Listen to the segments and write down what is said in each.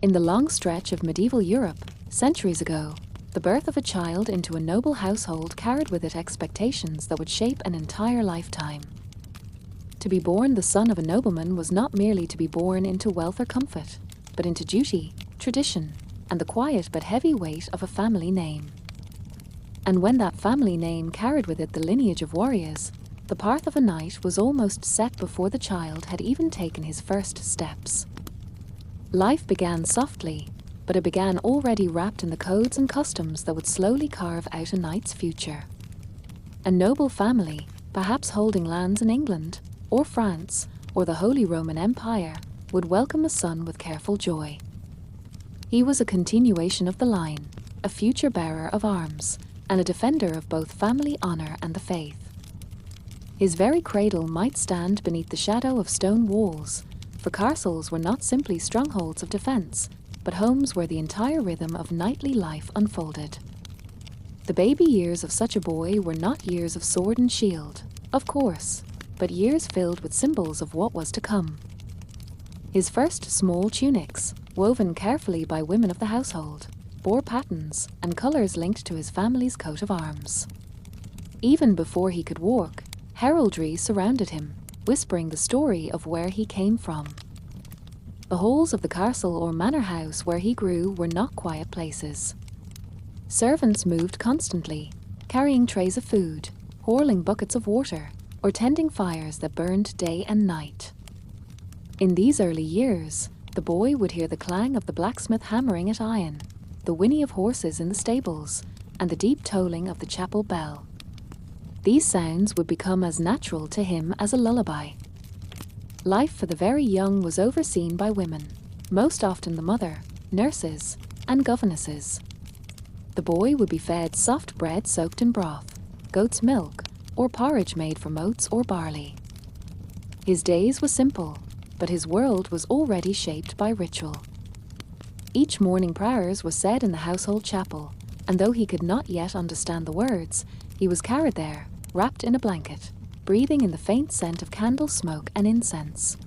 In the long stretch of medieval Europe, centuries ago, the birth of a child into a noble household carried with it expectations that would shape an entire lifetime. To be born the son of a nobleman was not merely to be born into wealth or comfort, but into duty, tradition, and the quiet but heavy weight of a family name. And when that family name carried with it the lineage of warriors, the path of a knight was almost set before the child had even taken his first steps. Life began softly, but it began already wrapped in the codes and customs that would slowly carve out a knight's future. A noble family, perhaps holding lands in England, or France, or the Holy Roman Empire, would welcome a son with careful joy. He was a continuation of the line, a future bearer of arms, and a defender of both family honor and the faith. His very cradle might stand beneath the shadow of stone walls, for castles were not simply strongholds of defense, but homes where the entire rhythm of knightly life unfolded. The baby years of such a boy were not years of sword and shield, of course, but years filled with symbols of what was to come. His first small tunics, woven carefully by women of the household, bore patterns and colors linked to his family's coat of arms. Even before he could walk, heraldry surrounded him, whispering the story of where he came from. The halls of the castle or manor house where he grew were not quiet places. Servants moved constantly, carrying trays of food, hurling buckets of water, or tending fires that burned day and night. In these early years, the boy would hear the clang of the blacksmith hammering at iron, the whinny of horses in the stables, and the deep tolling of the chapel bell. These sounds would become as natural to him as a lullaby. Life for the very young was overseen by women, most often the mother, nurses, and governesses. The boy would be fed soft bread soaked in broth, goat's milk, or porridge made from oats or barley. His days were simple, but his world was already shaped by ritual. Each morning prayers were said in the household chapel, and though he could not yet understand the words, he was carried there, wrapped in a blanket, breathing in the faint scent of candle smoke and incense.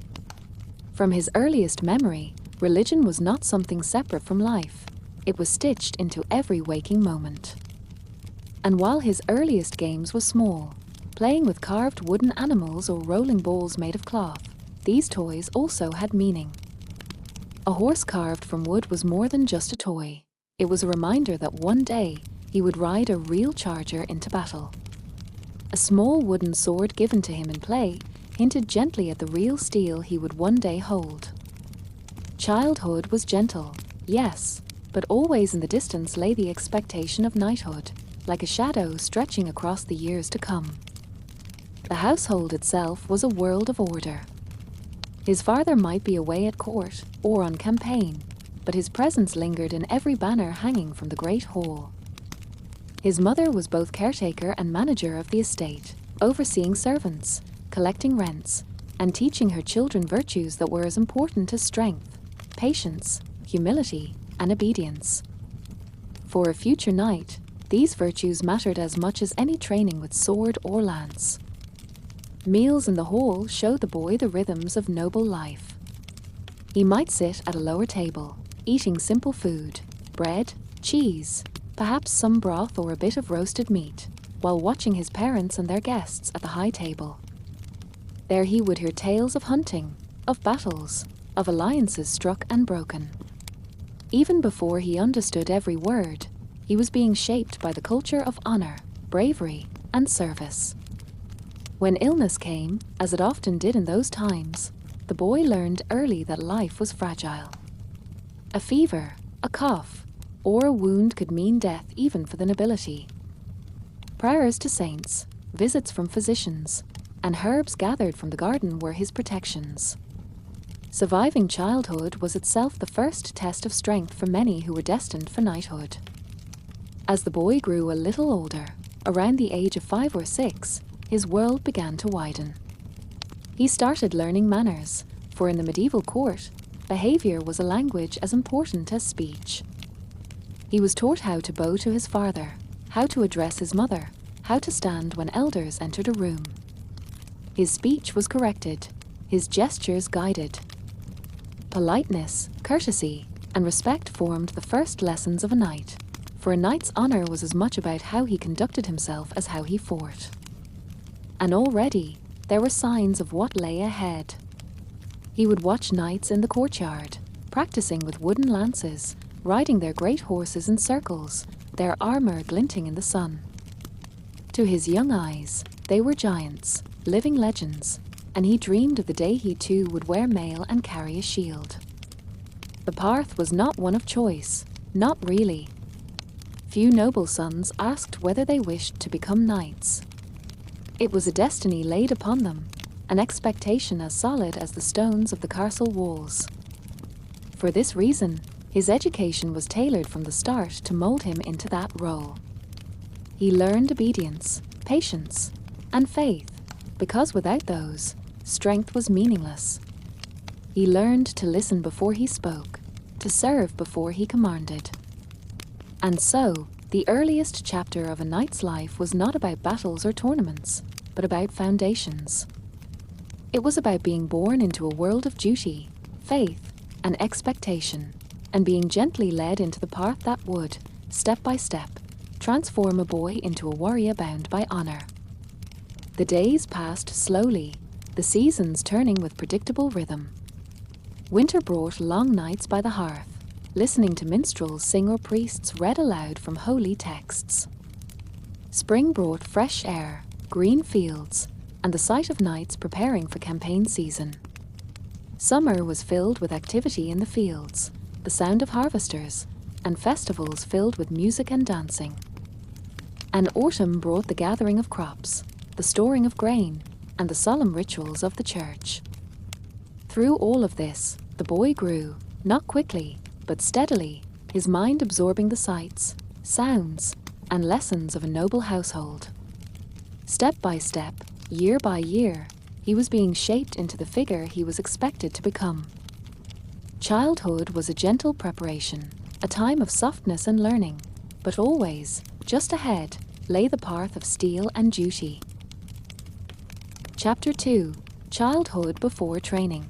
From his earliest memory, religion was not something separate from life. It was stitched into every waking moment. And while his earliest games were small, playing with carved wooden animals or rolling balls made of cloth, these toys also had meaning. A horse carved from wood was more than just a toy. It was a reminder that one day he would ride a real charger into battle. A small wooden sword given to him in play hinted gently at the real steel he would one day hold. Childhood was gentle, yes, but always in the distance lay the expectation of knighthood, like a shadow stretching across the years to come. The household itself was a world of order. His father might be away at court or on campaign, but his presence lingered in every banner hanging from the great hall. His mother was both caretaker and manager of the estate, overseeing servants, collecting rents, and teaching her children virtues that were as important as strength, patience, humility, and obedience. For a future knight, these virtues mattered as much as any training with sword or lance. Meals in the hall showed the boy the rhythms of noble life. He might sit at a lower table, eating simple food, bread, cheese, perhaps some broth or a bit of roasted meat, while watching his parents and their guests at the high table. There he would hear tales of hunting, of battles, of alliances struck and broken. Even before he understood every word, he was being shaped by the culture of honor, bravery, and service. When illness came, as it often did in those times, the boy learned early that life was fragile. A fever, a cough, or a wound could mean death even for the nobility. Prayers to saints, visits from physicians, and herbs gathered from the garden were his protections. Surviving childhood was itself the first test of strength for many who were destined for knighthood. As the boy grew a little older, around the age of 5 or 6, his world began to widen. He started learning manners, for in the medieval court, behavior was a language as important as speech. He was taught how to bow to his father, how to address his mother, how to stand when elders entered a room. His speech was corrected, his gestures guided. Politeness, courtesy, and respect formed the first lessons of a knight, for a knight's honor was as much about how he conducted himself as how he fought. And already there were signs of what lay ahead. He would watch knights in the courtyard, practicing with wooden lances, riding their great horses in circles, their armor glinting in the sun. To his young eyes, they were giants, living legends, and he dreamed of the day he too would wear mail and carry a shield. The path was not one of choice, not really. Few noble sons asked whether they wished to become knights. It was a destiny laid upon them, an expectation as solid as the stones of the castle walls. For this reason, his education was tailored from the start to mold him into that role. He learned obedience, patience, and faith, because without those, strength was meaningless. He learned to listen before he spoke, to serve before he commanded. And so, the earliest chapter of a knight's life was not about battles or tournaments, but about foundations. It was about being born into a world of duty, faith, and expectation, and being gently led into the path that would, step by step, transform a boy into a warrior bound by honor. The days passed slowly, the seasons turning with predictable rhythm. Winter brought long nights by the hearth, listening to minstrels sing or priests read aloud from holy texts. Spring brought fresh air, green fields, and the sight of knights preparing for campaign season. Summer was filled with activity in the fields, the sound of harvesters, and festivals filled with music and dancing. And autumn brought the gathering of crops, the storing of grain, and the solemn rituals of the church. Through all of this, the boy grew, not quickly, but steadily, his mind absorbing the sights, sounds, and lessons of a noble household. Step by step, year by year, he was being shaped into the figure he was expected to become. Childhood was a gentle preparation, a time of softness and learning, but always, just ahead, lay the path of steel and duty. Chapter 2: Childhood Before Training.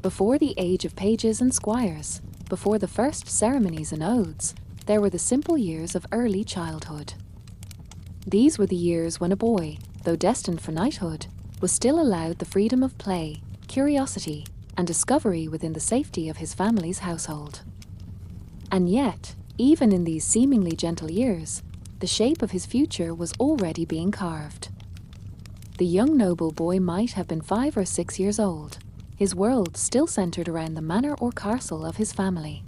Before the age of pages and squires, before the first ceremonies and oaths, there were the simple years of early childhood. These were the years when a boy, though destined for knighthood, was still allowed the freedom of play, curiosity, and discovery within the safety of his family's household. And yet, even in these seemingly gentle years, the shape of his future was already being carved. The young noble boy might have been 5 or 6 years old, his world still centered around the manor or castle of his family.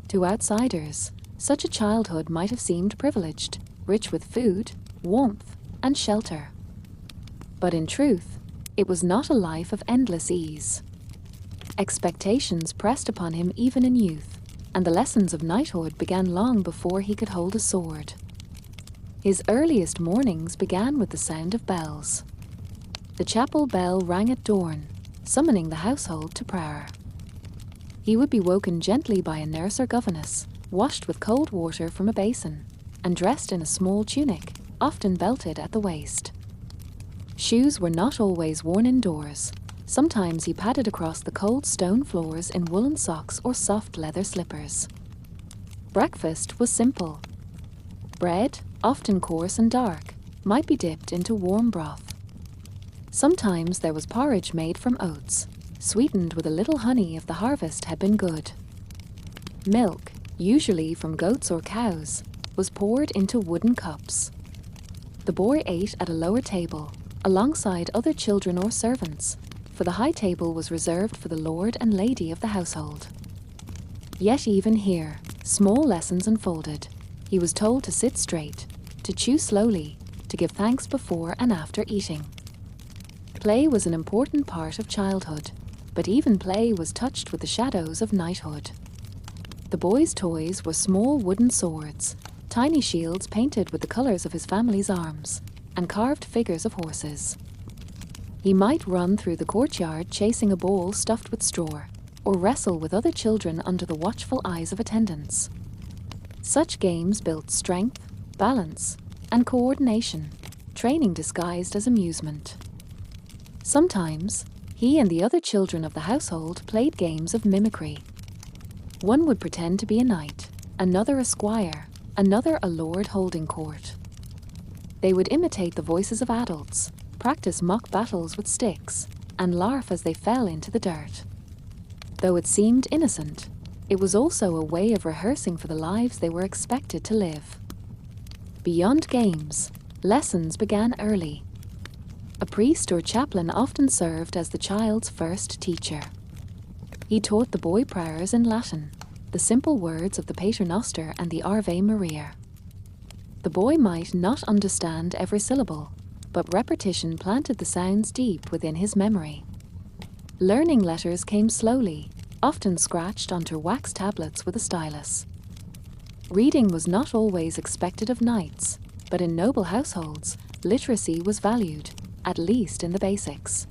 To outsiders, such a childhood might have seemed privileged, rich with food, warmth, and shelter. But in truth, it was not a life of endless ease. Expectations pressed upon him even in youth, and the lessons of knighthood began long before he could hold a sword. His earliest mornings began with the sound of bells. The chapel bell rang at dawn, summoning the household to prayer. He would be woken gently by a nurse or governess, washed with cold water from a basin, and dressed in a small tunic, often belted at the waist. Shoes were not always worn indoors. Sometimes he padded across the cold stone floors in woolen socks or soft leather slippers. Breakfast was simple. Bread, often coarse and dark, might be dipped into warm broth. Sometimes there was porridge made from oats, sweetened with a little honey if the harvest had been good. Milk, usually from goats or cows, was poured into wooden cups. The boy ate at a lower table, alongside other children or servants, for the high table was reserved for the lord and lady of the household. Yet even here, small lessons unfolded. He was told to sit straight, to chew slowly, to give thanks before and after eating. Play was an important part of childhood, but even play was touched with the shadows of knighthood. The boy's toys were small wooden swords, tiny shields painted with the colors of his family's arms, and carved figures of horses. He might run through the courtyard chasing a ball stuffed with straw, or wrestle with other children under the watchful eyes of attendants. Such games built strength, balance, and coordination, training disguised as amusement. Sometimes, he and the other children of the household played games of mimicry. One would pretend to be a knight, another a squire, another a lord holding court. They would imitate the voices of adults, practice mock battles with sticks, and laugh as they fell into the dirt. Though it seemed innocent, it was also a way of rehearsing for the lives they were expected to live. Beyond games, lessons began early. A priest or chaplain often served as the child's first teacher. He taught the boy prayers in Latin, the simple words of the Pater Noster and the Ave Maria. The boy might not understand every syllable, but repetition planted the sounds deep within his memory. Learning letters came slowly, often scratched onto wax tablets with a stylus. Reading was not always expected of knights, but in noble households, literacy was valued, at least in the basics.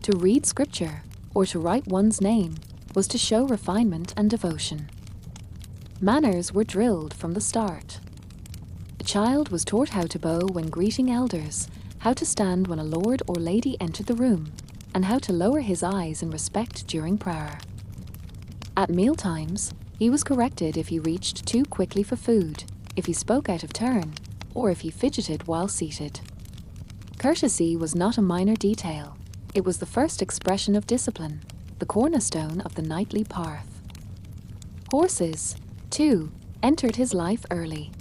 To read scripture, or to write one's name, was to show refinement and devotion. Manners were drilled from the start. A child was taught how to bow when greeting elders, how to stand when a lord or lady entered the room, and how to lower his eyes in respect during prayer. At mealtimes, he was corrected if he reached too quickly for food, if he spoke out of turn, or if he fidgeted while seated. Courtesy was not a minor detail. It was the first expression of discipline, the cornerstone of the knightly path. Horses, too, entered his life early.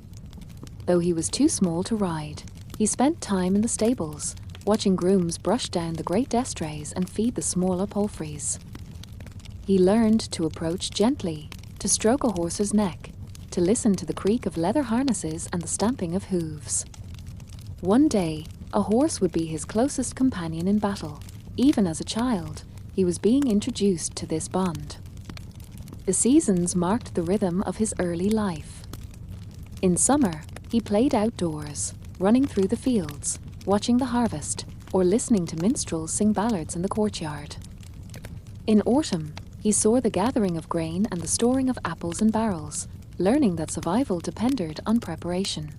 Though he was too small to ride, he spent time in the stables, watching grooms brush down the great destrays and feed the smaller palfreys. He learned to approach gently, to stroke a horse's neck, to listen to the creak of leather harnesses and the stamping of hooves. One day, a horse would be his closest companion in battle. Even as a child, he was being introduced to this bond. The seasons marked the rhythm of his early life. In summer, he played outdoors, running through the fields, watching the harvest, or listening to minstrels sing ballads in the courtyard. In autumn, he saw the gathering of grain and the storing of apples in barrels, learning that survival depended on preparation.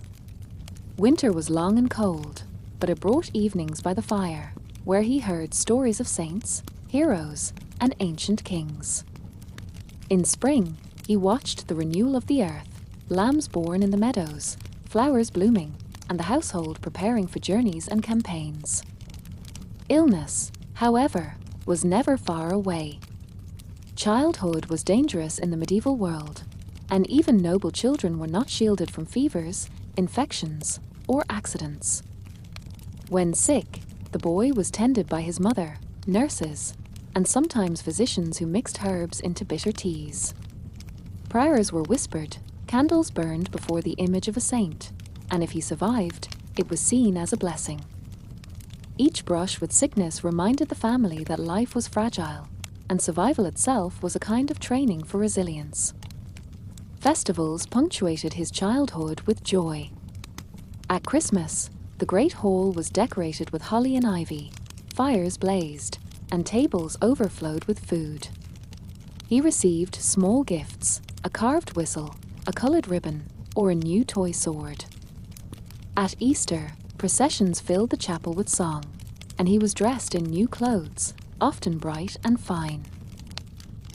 Winter was long and cold, but it brought evenings by the fire, where he heard stories of saints, heroes, and ancient kings. In spring, he watched the renewal of the earth, lambs born in the meadows, flowers blooming, and the household preparing for journeys and campaigns. Illness, however, was never far away. Childhood was dangerous in the medieval world, and even noble children were not shielded from fevers, infections, or accidents. When sick, the boy was tended by his mother, nurses, and sometimes physicians who mixed herbs into bitter teas. Prayers were whispered, candles burned before the image of a saint, and if he survived, it was seen as a blessing. Each brush with sickness reminded the family that life was fragile, and survival itself was a kind of training for resilience. Festivals punctuated his childhood with joy. At Christmas, the great hall was decorated with holly and ivy, fires blazed, and tables overflowed with food. He received small gifts, a carved whistle, a colored ribbon, or a new toy sword. At Easter, processions filled the chapel with song, and he was dressed in new clothes, often bright and fine.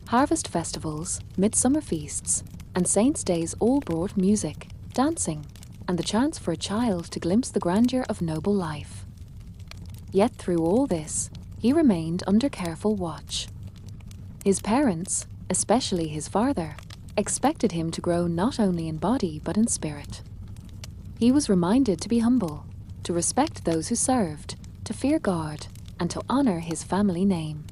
Harvest festivals, midsummer feasts, and saints' days all brought music, dancing, and the chance for a child to glimpse the grandeur of noble life. Yet through all this, he remained under careful watch. His parents, especially his father, expected him to grow not only in body but in spirit. He was reminded to be humble, to respect those who served, to fear God, and to honor his family name.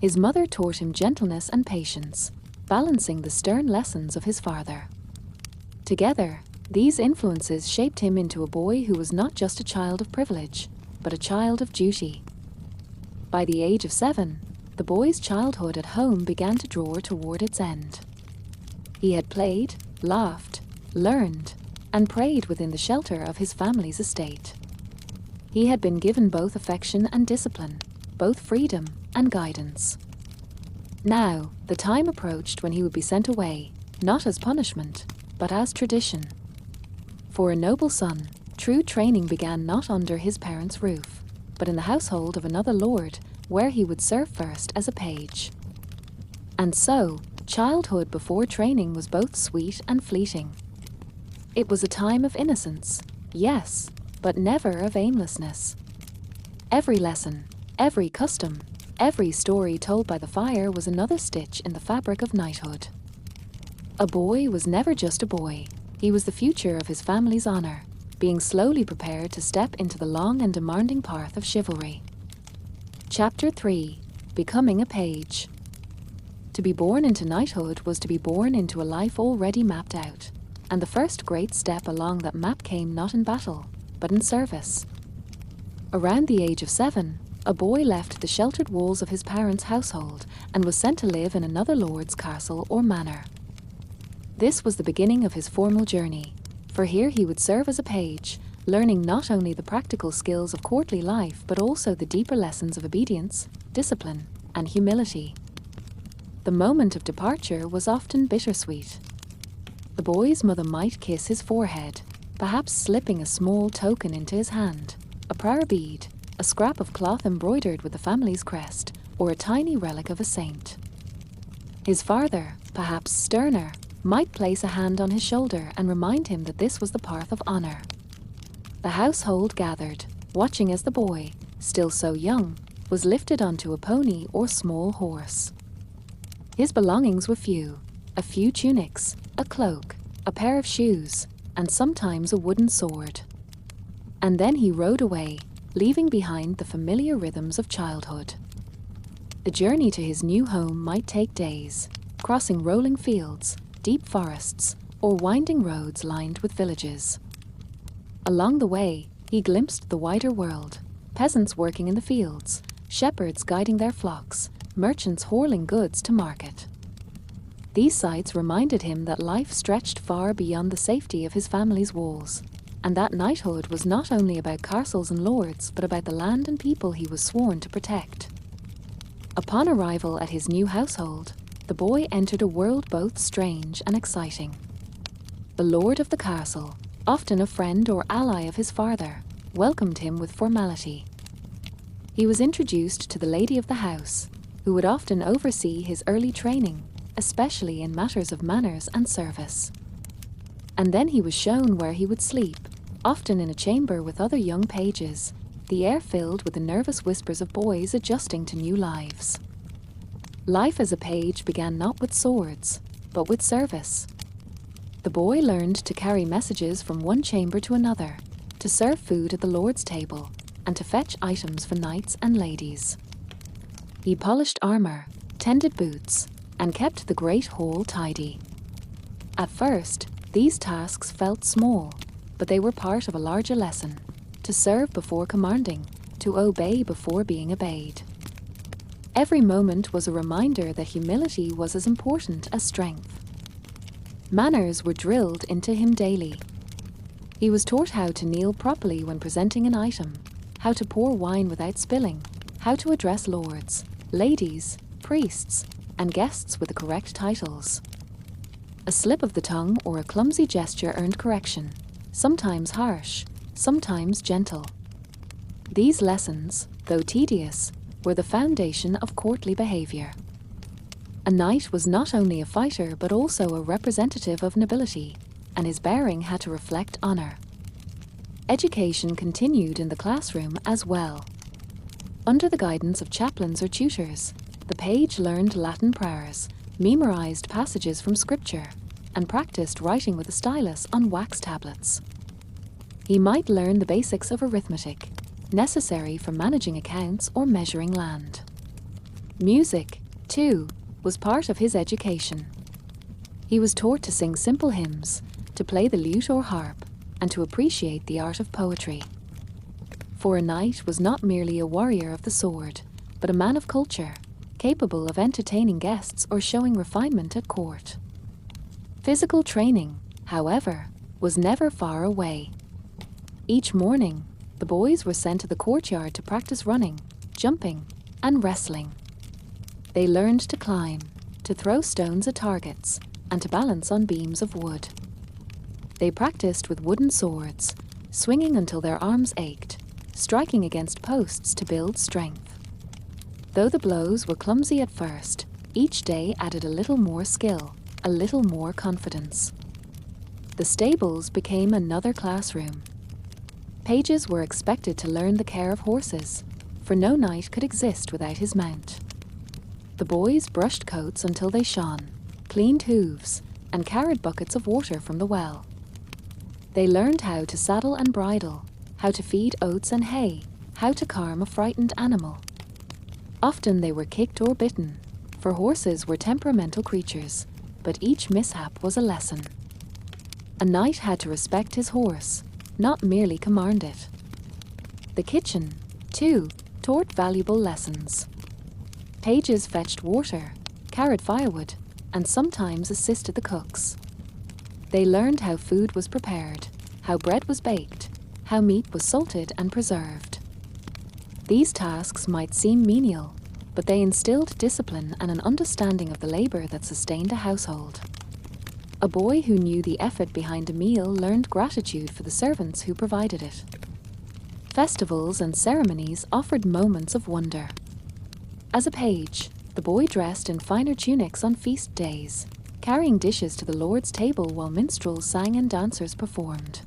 His mother taught him gentleness and patience, balancing the stern lessons of his father. Together, these influences shaped him into a boy who was not just a child of privilege, but a child of duty. By the age of 7, the boy's childhood at home began to draw toward its end. He had played, laughed, learned, and prayed within the shelter of his family's estate. He had been given both affection and discipline, both freedom and guidance. Now, the time approached when he would be sent away, not as punishment, but as tradition. For a noble son, true training began not under his parents' roof, but in the household of another lord, where he would serve first as a page. And so, Childhood before training was both sweet and fleeting. It was a time of innocence, yes, but never of aimlessness. Every lesson, every custom, every story told by the fire was another stitch in the fabric of knighthood. A boy was never just a boy. He was the future of his family's honor, being slowly prepared to step into the long and demanding path of chivalry. Chapter 3: Becoming a Page. To be born into knighthood was to be born into a life already mapped out, and the first great step along that map came not in battle, but in service. Around the age of 7, a boy left the sheltered walls of his parents' household and was sent to live in another lord's castle or manor. This was the beginning of his formal journey, for here he would serve as a page, learning not only the practical skills of courtly life but also the deeper lessons of obedience, discipline, and humility. The moment of departure was often bittersweet. The boy's mother might kiss his forehead, perhaps slipping a small token into his hand, a prayer bead, a scrap of cloth embroidered with the family's crest, or a tiny relic of a saint. His father, perhaps sterner, might place a hand on his shoulder and remind him that this was the path of honor. The household gathered, watching as the boy, still so young, was lifted onto a pony or small horse. His belongings were few: a few tunics, a cloak, a pair of shoes, and sometimes a wooden sword. And then he rode away, leaving behind the familiar rhythms of childhood. The journey to his new home might take days, crossing rolling fields, deep forests, or winding roads lined with villages. Along the way, he glimpsed the wider world: peasants working in the fields, shepherds guiding their flocks, merchants hauling goods to market. These sights reminded him that life stretched far beyond the safety of his family's walls, and that knighthood was not only about castles and lords, but about the land and people he was sworn to protect. Upon arrival at his new household, the boy entered a world both strange and exciting. The lord of the castle, often a friend or ally of his father, welcomed him with formality. He was introduced to the lady of the house, who would often oversee his early training, especially in matters of manners and service. And then he was shown where he would sleep, often in a chamber with other young pages, the air filled with the nervous whispers of boys adjusting to new lives. Life as a page began not with swords, but with service. The boy learned to carry messages from one chamber to another, to serve food at the lord's table, and to fetch items for knights and ladies. He polished armor, tended boots, and kept the great hall tidy. At first, these tasks felt small, but they were part of a larger lesson: to serve before commanding, to obey before being obeyed. Every moment was a reminder that humility was as important as strength. Manners were drilled into him daily. He was taught how to kneel properly when presenting an item, how to pour wine without spilling, how to address lords, ladies, priests, and guests with the correct titles. A slip of the tongue or a clumsy gesture earned correction, sometimes harsh, sometimes gentle. These lessons, though tedious, were the foundation of courtly behavior. A knight was not only a fighter but also a representative of nobility, and his bearing had to reflect honor. Education continued in the classroom as well. Under the guidance of chaplains or tutors, the page learned Latin prayers, memorized passages from scripture, and practiced writing with a stylus on wax tablets. He might learn the basics of arithmetic, necessary for managing accounts or measuring land. Music, too, was part of his education. He was taught to sing simple hymns, to play the lute or harp, and to appreciate the art of poetry. For a knight was not merely a warrior of the sword, but a man of culture, capable of entertaining guests or showing refinement at court. Physical training, however, was never far away. Each morning, the boys were sent to the courtyard to practice running, jumping, and wrestling. They learned to climb, to throw stones at targets, and to balance on beams of wood. They practiced with wooden swords, swinging until their arms ached, striking against posts to build strength. Though the blows were clumsy at first, Each day added a little more skill, a little more confidence. The stables became another classroom. Pages were expected to learn the care of horses, for no knight could exist without his mount. The boys brushed coats until they shone, cleaned hooves, and carried buckets of water from the well. They learned how to saddle and bridle, how to feed oats and hay, how to calm a frightened animal. Often they were kicked or bitten, for horses were temperamental creatures, but each mishap was a lesson. A knight had to respect his horse, not merely command it. The kitchen, too, taught valuable lessons. Pages fetched water, carried firewood, and sometimes assisted the cooks. They learned how food was prepared, how bread was baked, how meat was salted and preserved. These tasks might seem menial, but they instilled discipline and an understanding of the labor that sustained a household. A boy who knew the effort behind a meal learned gratitude for the servants who provided it. Festivals and ceremonies offered moments of wonder. As a page, the boy dressed in finer tunics on feast days, carrying dishes to the Lord's table while minstrels sang and dancers performed.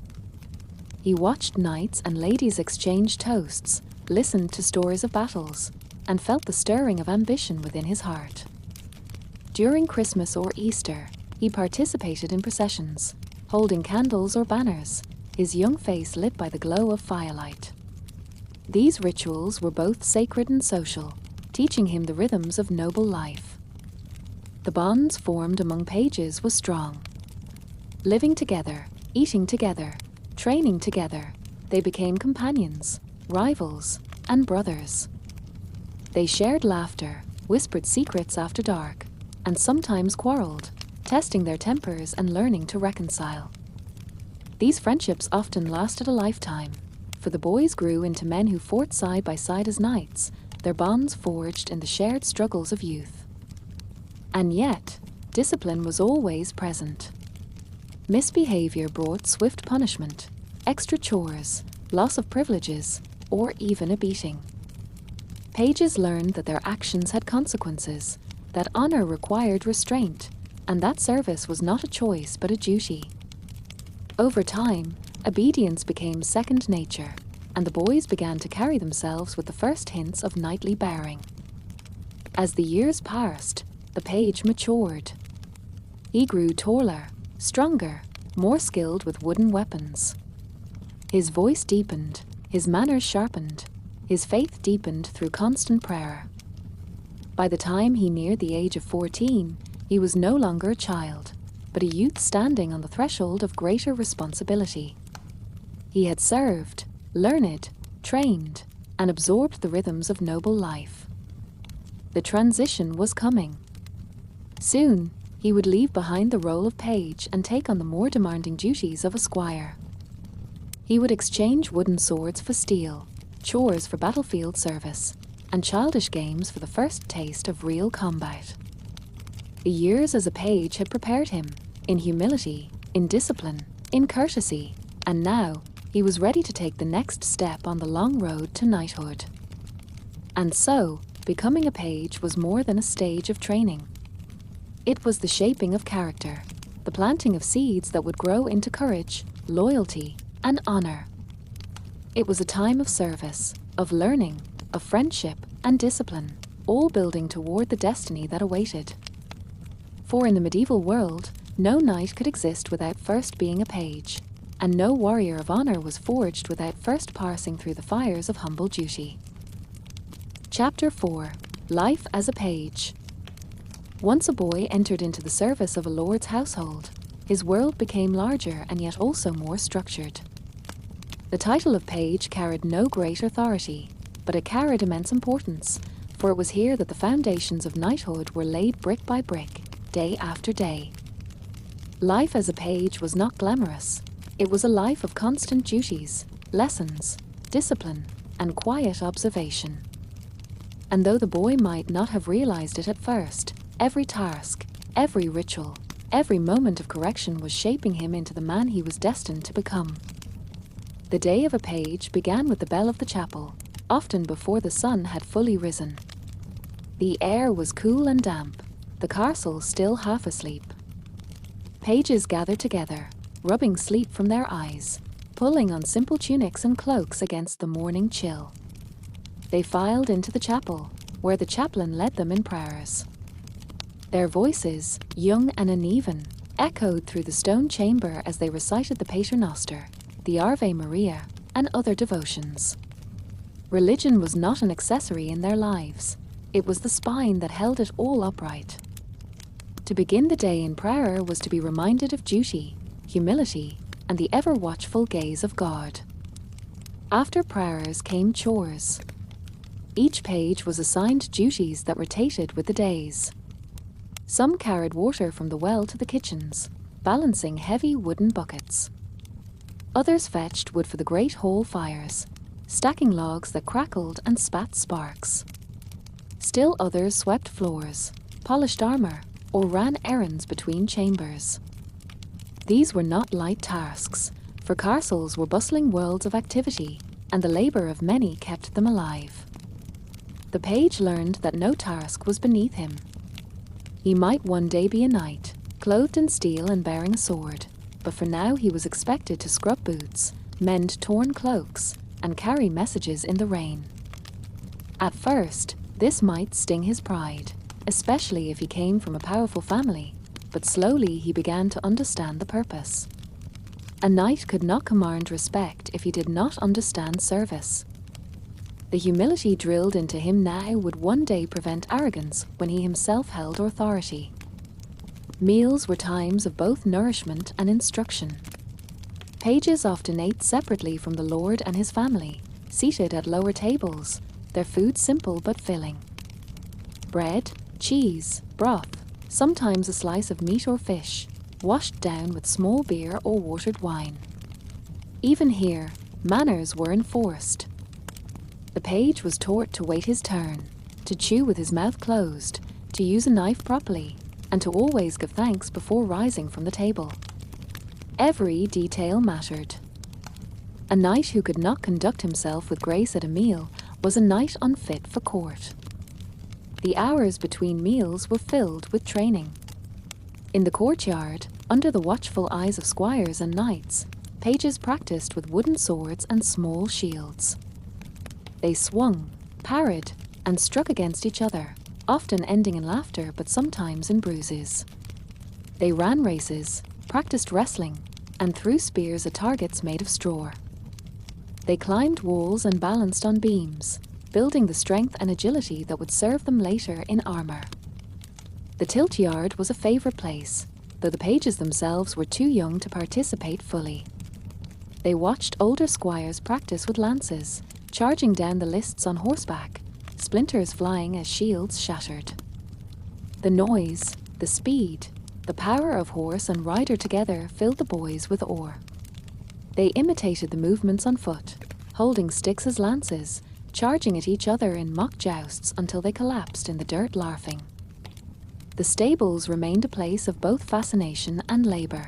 He watched knights and ladies exchange toasts, listened to stories of battles, and felt the stirring of ambition within his heart. During Christmas or Easter, he participated in processions, holding candles or banners, his young face lit by the glow of firelight. These rituals were both sacred and social, teaching him the rhythms of noble life. The bonds formed among pages was strong. Living together, eating together, training together, they became companions, rivals, and brothers. They shared laughter, whispered secrets after dark, and sometimes quarreled, testing their tempers and learning to reconcile. These friendships often lasted a lifetime, for the boys grew into men who fought side by side as knights, their bonds forged in the shared struggles of youth. And yet, discipline was always present. Misbehavior brought swift punishment, extra chores, loss of privileges, or even a beating. Pages learned that their actions had consequences, that honor required restraint, and that service was not a choice but a duty. Over time, obedience became second nature, and the boys began to carry themselves with the first hints of knightly bearing. As the years passed, the page matured. He grew taller, stronger, more skilled with wooden weapons. His voice deepened, his manners sharpened, his faith deepened through constant prayer. By the time he neared the age of 14, he was no longer a child, but a youth standing on the threshold of greater responsibility. He had served, learned, trained, and absorbed the rhythms of noble life. The transition was coming. Soon, he would leave behind the role of page and take on the more demanding duties of a squire. He would exchange wooden swords for steel, chores for battlefield service, and childish games for the first taste of real combat. The years as a page had prepared him, in humility, in discipline, in courtesy, and now he was ready to take the next step on the long road to knighthood. And so, becoming a page was more than a stage of training. It was the shaping of character, the planting of seeds that would grow into courage, loyalty, and honor. It was a time of service, of learning, of friendship, and discipline, all building toward the destiny that awaited. For in the medieval world, no knight could exist without first being a page, and no warrior of honor was forged without first passing through the fires of humble duty. Chapter 4. Life as a Page. Once a boy entered into the service of a lord's household, his world became larger and yet also more structured. The title of page carried no great authority, but it carried immense importance, for it was here that the foundations of knighthood were laid brick by brick, day after day. Life as a page was not glamorous. It was a life of constant duties, lessons, discipline, and quiet observation. And though the boy might not have realized it at first, every task, every ritual, every moment of correction was shaping him into the man he was destined to become. The day of a page began with the bell of the chapel, often before the sun had fully risen. The air was cool and damp, the castle still half asleep. Pages gathered together, rubbing sleep from their eyes, pulling on simple tunics and cloaks against the morning chill. They filed into the chapel, where the chaplain led them in prayers. Their voices, young and uneven, echoed through the stone chamber as they recited the Pater Noster, the Ave Maria, and other devotions. Religion was not an accessory in their lives. It was the spine that held it all upright. To begin the day in prayer was to be reminded of duty, humility, and the ever-watchful gaze of God. After prayers came chores. Each page was assigned duties that rotated with the days. Some carried water from the well to the kitchens, balancing heavy wooden buckets. Others fetched wood for the great hall fires, stacking logs that crackled and spat sparks. Still others swept floors, polished armor, or ran errands between chambers. These were not light tasks, for castles were bustling worlds of activity, and the labor of many kept them alive. The page learned that no task was beneath him. He might one day be a knight, clothed in steel and bearing a sword, but for now he was expected to scrub boots, mend torn cloaks, and carry messages in the rain. At first, this might sting his pride, especially if he came from a powerful family, but slowly he began to understand the purpose. A knight could not command respect if he did not understand service. The humility drilled into him now would one day prevent arrogance when he himself held authority. Meals were times of both nourishment and instruction. Pages often ate separately from the lord and his family, seated at lower tables, their food simple but filling. Bread, cheese, broth, sometimes a slice of meat or fish, washed down with small beer or watered wine. Even here, manners were enforced. The page was taught to wait his turn, to chew with his mouth closed, to use a knife properly, and to always give thanks before rising from the table. Every detail mattered. A knight who could not conduct himself with grace at a meal was a knight unfit for court. The hours between meals were filled with training. In the courtyard, under the watchful eyes of squires and knights, pages practiced with wooden swords and small shields. They swung, parried, and struck against each other, often ending in laughter but sometimes in bruises. They ran races, practiced wrestling, and threw spears at targets made of straw. They climbed walls and balanced on beams, building the strength and agility that would serve them later in armor. The tilt yard was a favorite place, though the pages themselves were too young to participate fully. They watched older squires practice with lances, charging down the lists on horseback, splinters flying as shields shattered. The noise, the speed, the power of horse and rider together filled the boys with awe. They imitated the movements on foot, holding sticks as lances, charging at each other in mock jousts until they collapsed in the dirt laughing. The stables remained a place of both fascination and labor.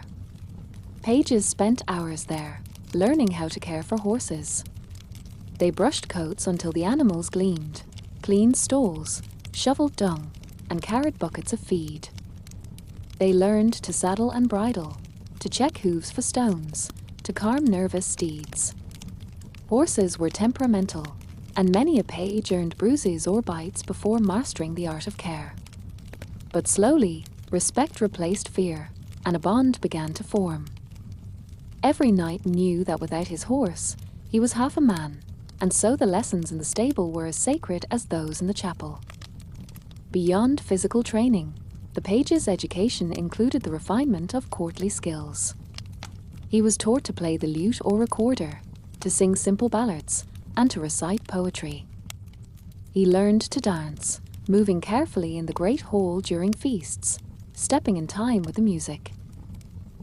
Pages spent hours there, learning how to care for horses. They brushed coats until the animals gleamed, cleaned stalls, shoveled dung, and carried buckets of feed. They learned to saddle and bridle, to check hooves for stones, to calm nervous steeds. Horses were temperamental, and many a page earned bruises or bites before mastering the art of care. But slowly, respect replaced fear, and a bond began to form. Every knight knew that without his horse, he was half a man, and so the lessons in the stable were as sacred as those in the chapel. Beyond physical training, the page's education included the refinement of courtly skills. He was taught to play the lute or recorder, to sing simple ballads, and to recite poetry. He learned to dance, moving carefully in the great hall during feasts, stepping in time with the music.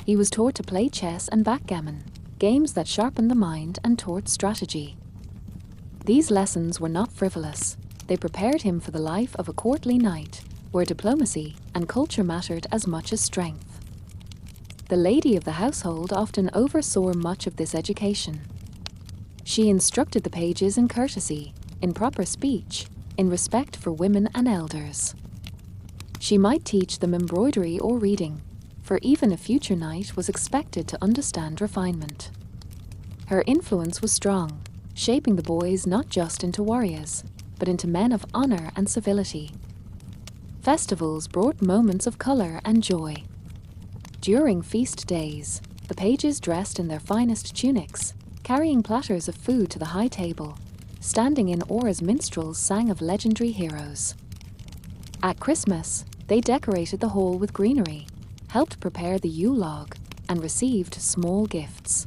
He was taught to play chess and backgammon, games that sharpened the mind and taught strategy. These lessons were not frivolous. They prepared him for the life of a courtly knight, where diplomacy and culture mattered as much as strength. The lady of the household often oversaw much of this education. She instructed the pages in courtesy, in proper speech, in respect for women and elders. She might teach them embroidery or reading, for even a future knight was expected to understand refinement. Her influence was strong, shaping the boys not just into warriors, but into men of honor and civility. Festivals brought moments of color and joy. During feast days, the pages dressed in their finest tunics, carrying platters of food to the high table, standing in awe as minstrels sang of legendary heroes. At Christmas, they decorated the hall with greenery, helped prepare the Yule log, and received small gifts.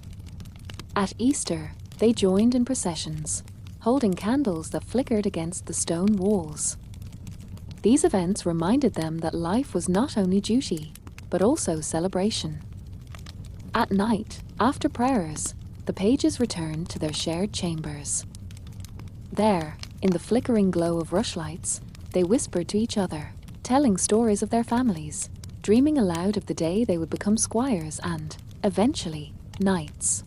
At Easter, they joined in processions, holding candles that flickered against the stone walls. These events reminded them that life was not only duty, but also celebration. At night, after prayers, the pages returned to their shared chambers. There, in the flickering glow of rushlights, they whispered to each other, telling stories of their families, dreaming aloud of the day they would become squires and, eventually, knights.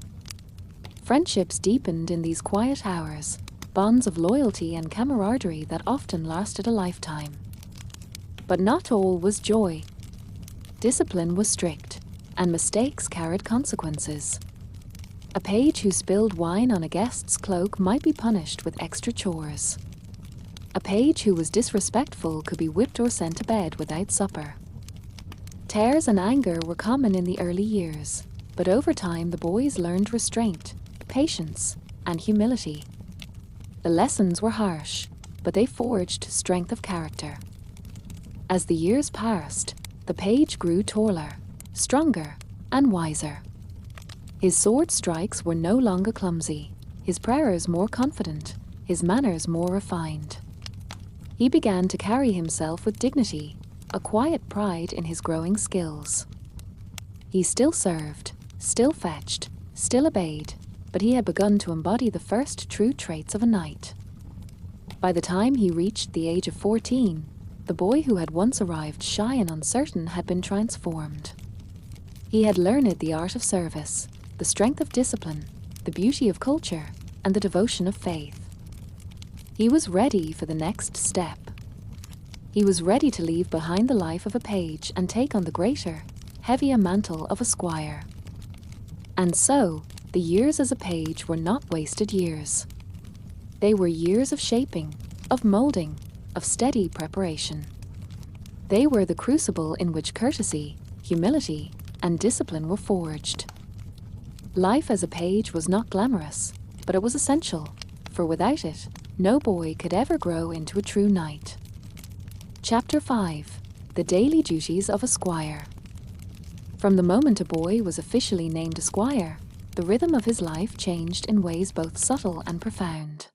Friendships deepened in these quiet hours, bonds of loyalty and camaraderie that often lasted a lifetime. But not all was joy. Discipline was strict, and mistakes carried consequences. A page who spilled wine on a guest's cloak might be punished with extra chores. A page who was disrespectful could be whipped or sent to bed without supper. Tears and anger were common in the early years, but over time the boys learned restraint, patience, and humility. The lessons were harsh, but they forged strength of character. As the years passed, the page grew taller, stronger, and wiser. His sword strikes were no longer clumsy, his prayers more confident, his manners more refined. He began to carry himself with dignity, a quiet pride in his growing skills. He still served, still fetched, still obeyed, but he had begun to embody the first true traits of a knight. By the time he reached the age of 14, the boy who had once arrived shy and uncertain had been transformed. He had learned the art of service, the strength of discipline, the beauty of culture, and the devotion of faith. He was ready for the next step. He was ready to leave behind the life of a page and take on the greater, heavier mantle of a squire. And so, the years as a page were not wasted years. They were years of shaping, of molding, of steady preparation. They were the crucible in which courtesy, humility, and discipline were forged. Life as a page was not glamorous, but it was essential, for without it, no boy could ever grow into a true knight. Chapter 5: The Daily Duties of a Squire. From the moment a boy was officially named a squire, the rhythm of his life changed in ways both subtle and profound.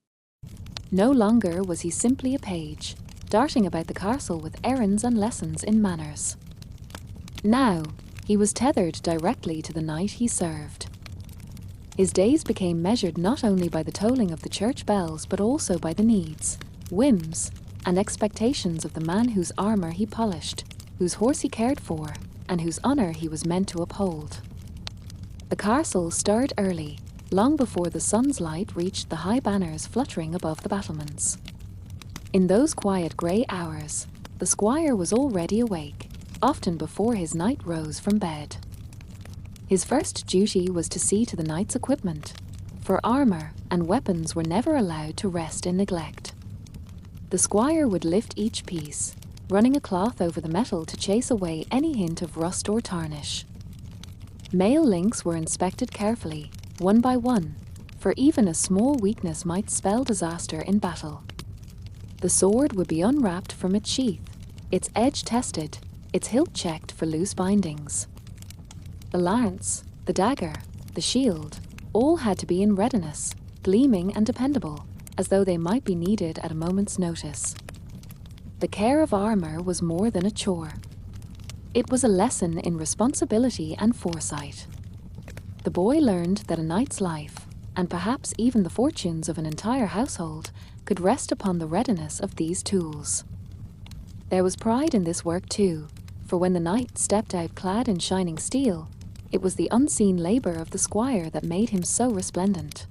No longer was he simply a page, darting about the castle with errands and lessons in manners. Now, he was tethered directly to the knight he served. His days became measured not only by the tolling of the church bells but also by the needs, whims, and expectations of the man whose armor he polished, whose horse he cared for, and whose honor he was meant to uphold. The castle stirred early, long before the sun's light reached the high banners fluttering above the battlements. In those quiet grey hours, the squire was already awake, often before his knight rose from bed. His first duty was to see to the knight's equipment, for armor and weapons were never allowed to rest in neglect. The squire would lift each piece, running a cloth over the metal to chase away any hint of rust or tarnish. Mail links were inspected carefully, one by one, for even a small weakness might spell disaster in battle. The sword would be unwrapped from its sheath, its edge tested, its hilt checked for loose bindings. The lance, the dagger, the shield, all had to be in readiness, gleaming and dependable, as though they might be needed at a moment's notice. The care of armor was more than a chore. It was a lesson in responsibility and foresight. The boy learned that a knight's life, and perhaps even the fortunes of an entire household, could rest upon the readiness of these tools. There was pride in this work too, for when the knight stepped out clad in shining steel, it was the unseen labor of the squire that made him so resplendent.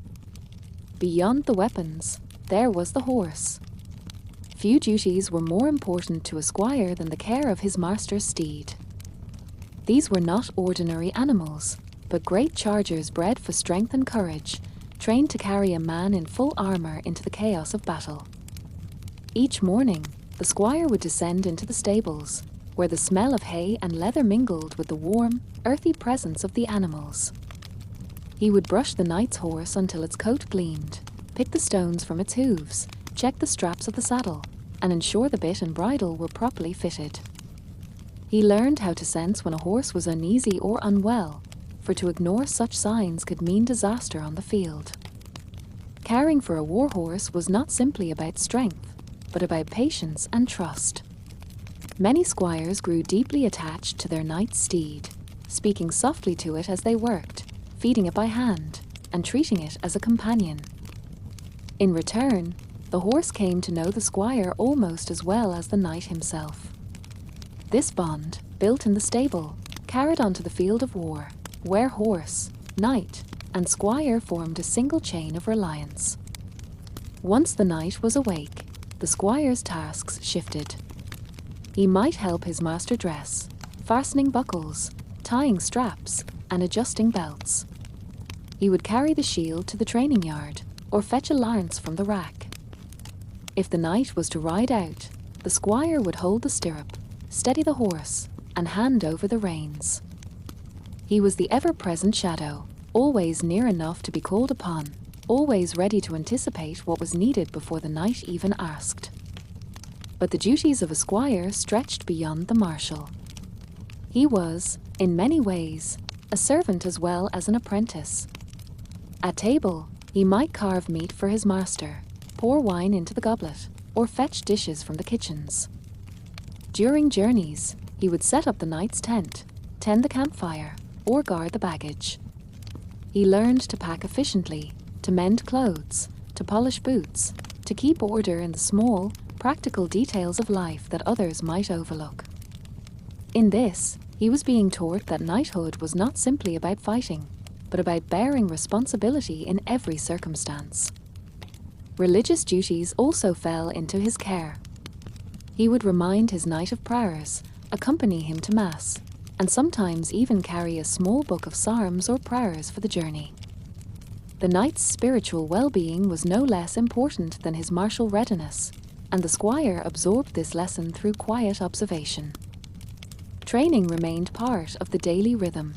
Beyond the weapons, there was the horse. Few duties were more important to a squire than the care of his master's steed. These were not ordinary animals, but great chargers bred for strength and courage, trained to carry a man in full armor into the chaos of battle. Each morning, the squire would descend into the stables, where the smell of hay and leather mingled with the warm, earthy presence of the animals. He would brush the knight's horse until its coat gleamed, pick the stones from its hooves, check the straps of the saddle, and ensure the bit and bridle were properly fitted. He learned how to sense when a horse was uneasy or unwell, for to ignore such signs could mean disaster on the field. Caring for a war horse was not simply about strength, but about patience and trust. Many squires grew deeply attached to their knight's steed, speaking softly to it as they worked, feeding it by hand, and treating it as a companion. In return, the horse came to know the squire almost as well as the knight himself. This bond, built in the stable, carried on to the field of war, where horse, knight, and squire formed a single chain of reliance. Once the knight was awake, the squire's tasks shifted. He might help his master dress, fastening buckles, tying straps, and adjusting belts. He would carry the shield to the training yard, or fetch a lance from the rack. If the knight was to ride out, the squire would hold the stirrup, steady the horse, and hand over the reins. He was the ever-present shadow, always near enough to be called upon, always ready to anticipate what was needed before the knight even asked. But the duties of a squire stretched beyond the marshal. He was, in many ways, a servant as well as an apprentice. At table, he might carve meat for his master, pour wine into the goblet, or fetch dishes from the kitchens. During journeys, he would set up the knight's tent, tend the campfire, or guard the baggage. He learned to pack efficiently, to mend clothes, to polish boots, to keep order in the small, practical details of life that others might overlook. In this, he was being taught that knighthood was not simply about fighting, but about bearing responsibility in every circumstance. Religious duties also fell into his care. He would remind his knight of prayers, accompany him to Mass, and sometimes even carry a small book of psalms or prayers for the journey. The knight's spiritual well-being was no less important than his martial readiness, and the squire absorbed this lesson through quiet observation. Training remained part of the daily rhythm.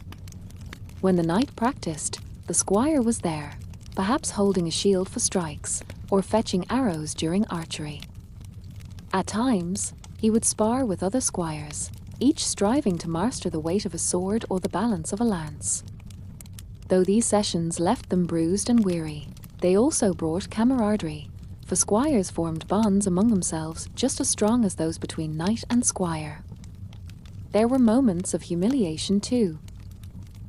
When the knight practiced, the squire was there, perhaps holding a shield for strikes, or fetching arrows during archery. At times, he would spar with other squires, each striving to master the weight of a sword or the balance of a lance. Though these sessions left them bruised and weary, they also brought camaraderie, for squires formed bonds among themselves just as strong as those between knight and squire. There were moments of humiliation too.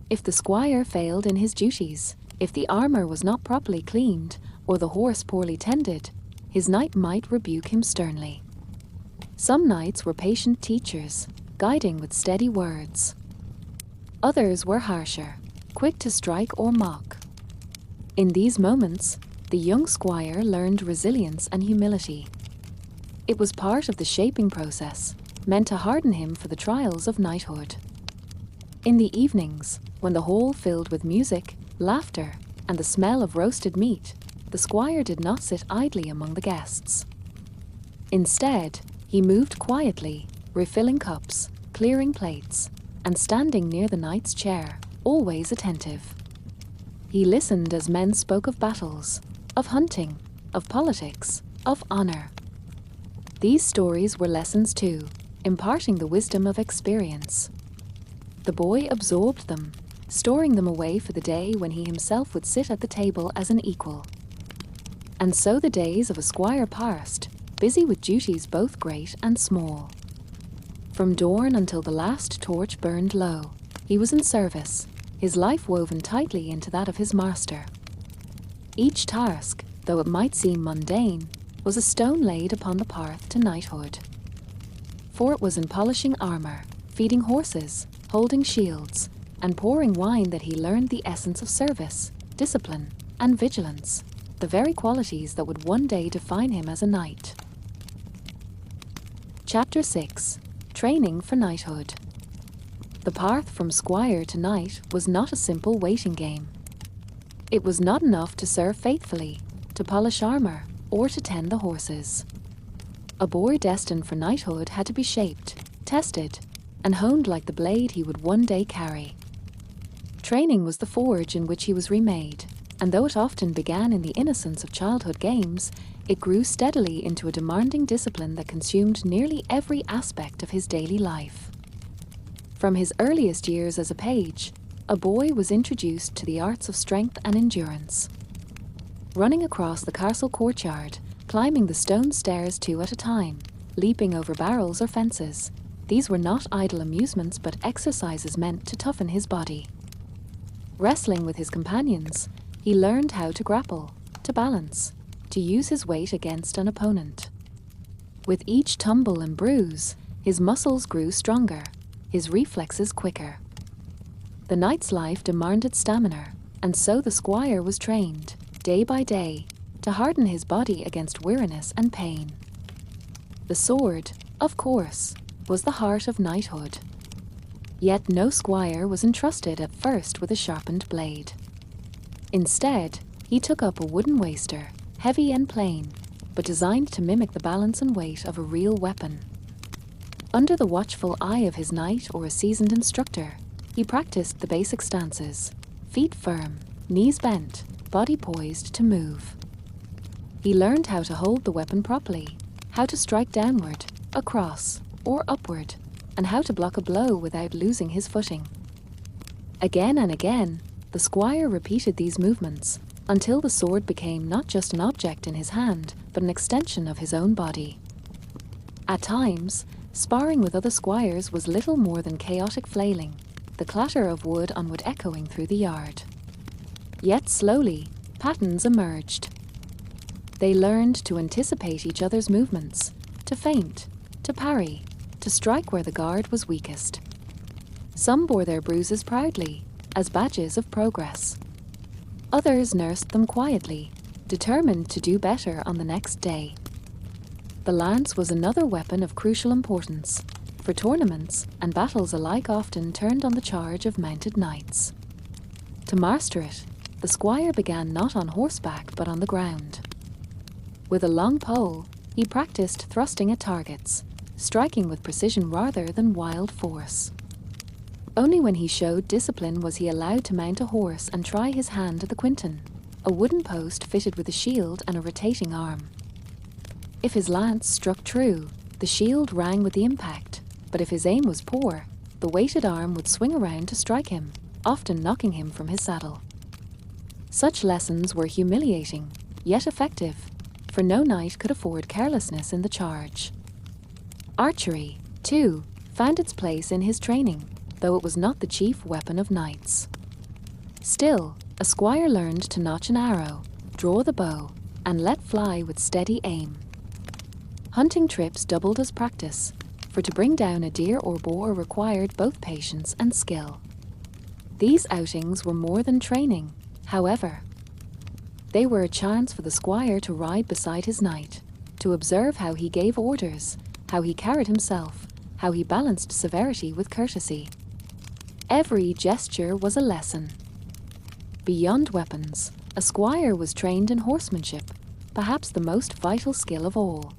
If the squire failed in his duties, if the armor was not properly cleaned, or the horse poorly tended, his knight might rebuke him sternly. Some knights were patient teachers, guiding with steady words. Others were harsher, quick to strike or mock. In these moments, the young squire learned resilience and humility. It was part of the shaping process, meant to harden him for the trials of knighthood. In the evenings, when the hall filled with music, laughter, and the smell of roasted meat, the squire did not sit idly among the guests. Instead, he moved quietly, refilling cups, clearing plates, and standing near the knight's chair, always attentive. He listened as men spoke of battles, of hunting, of politics, of honor. These stories were lessons too, imparting the wisdom of experience. The boy absorbed them, storing them away for the day when he himself would sit at the table as an equal. And so the days of a squire passed, busy with duties both great and small. From dawn until the last torch burned low, he was in service, his life woven tightly into that of his master. Each task, though it might seem mundane, was a stone laid upon the path to knighthood. For it was in polishing armor, feeding horses, holding shields, and pouring wine that he learned the essence of service, discipline, and vigilance, the very qualities that would one day define him as a knight. Chapter 6. Training for Knighthood. The path from squire to knight was not a simple waiting game. It was not enough to serve faithfully, to polish armor, or to tend the horses. A boy destined for knighthood had to be shaped, tested, and honed like the blade he would one day carry. Training was the forge in which he was remade, and though it often began in the innocence of childhood games, it grew steadily into a demanding discipline that consumed nearly every aspect of his daily life. From his earliest years as a page, a boy was introduced to the arts of strength and endurance. Running across the castle courtyard, climbing the stone stairs two at a time, leaping over barrels or fences, these were not idle amusements but exercises meant to toughen his body. Wrestling with his companions, he learned how to grapple, to balance, to use his weight against an opponent. With each tumble and bruise, his muscles grew stronger, his reflexes quicker. The knight's life demanded stamina, and so the squire was trained, day by day, to harden his body against weariness and pain. The sword, of course, was the heart of knighthood. Yet no squire was entrusted at first with a sharpened blade. Instead, he took up a wooden waster, heavy and plain, but designed to mimic the balance and weight of a real weapon. Under the watchful eye of his knight or a seasoned instructor, he practiced the basic stances, feet firm, knees bent, body poised to move. He learned how to hold the weapon properly, how to strike downward, across, or upward, and how to block a blow without losing his footing. Again and again, the squire repeated these movements, until the sword became not just an object in his hand, but an extension of his own body. At times, sparring with other squires was little more than chaotic flailing, the clatter of wood on wood echoing through the yard. Yet slowly, patterns emerged. They learned to anticipate each other's movements, to feint, to parry, to strike where the guard was weakest. Some bore their bruises proudly, as badges of progress. Others nursed them quietly, determined to do better on the next day. The lance was another weapon of crucial importance, for tournaments and battles alike often turned on the charge of mounted knights. To master it, the squire began not on horseback but on the ground. With a long pole, he practiced thrusting at targets, striking with precision rather than wild force. Only when he showed discipline was he allowed to mount a horse and try his hand at the quinton, a wooden post fitted with a shield and a rotating arm. If his lance struck true, the shield rang with the impact, but if his aim was poor, the weighted arm would swing around to strike him, often knocking him from his saddle. Such lessons were humiliating, yet effective, for no knight could afford carelessness in the charge. Archery, too, found its place in his training, though it was not the chief weapon of knights. Still, a squire learned to notch an arrow, draw the bow, and let fly with steady aim. Hunting trips doubled as practice, for to bring down a deer or boar required both patience and skill. These outings were more than training, however. They were a chance for the squire to ride beside his knight, to observe how he gave orders, how he carried himself, how he balanced severity with courtesy. Every gesture was a lesson. Beyond weapons, a squire was trained in horsemanship, perhaps the most vital skill of all.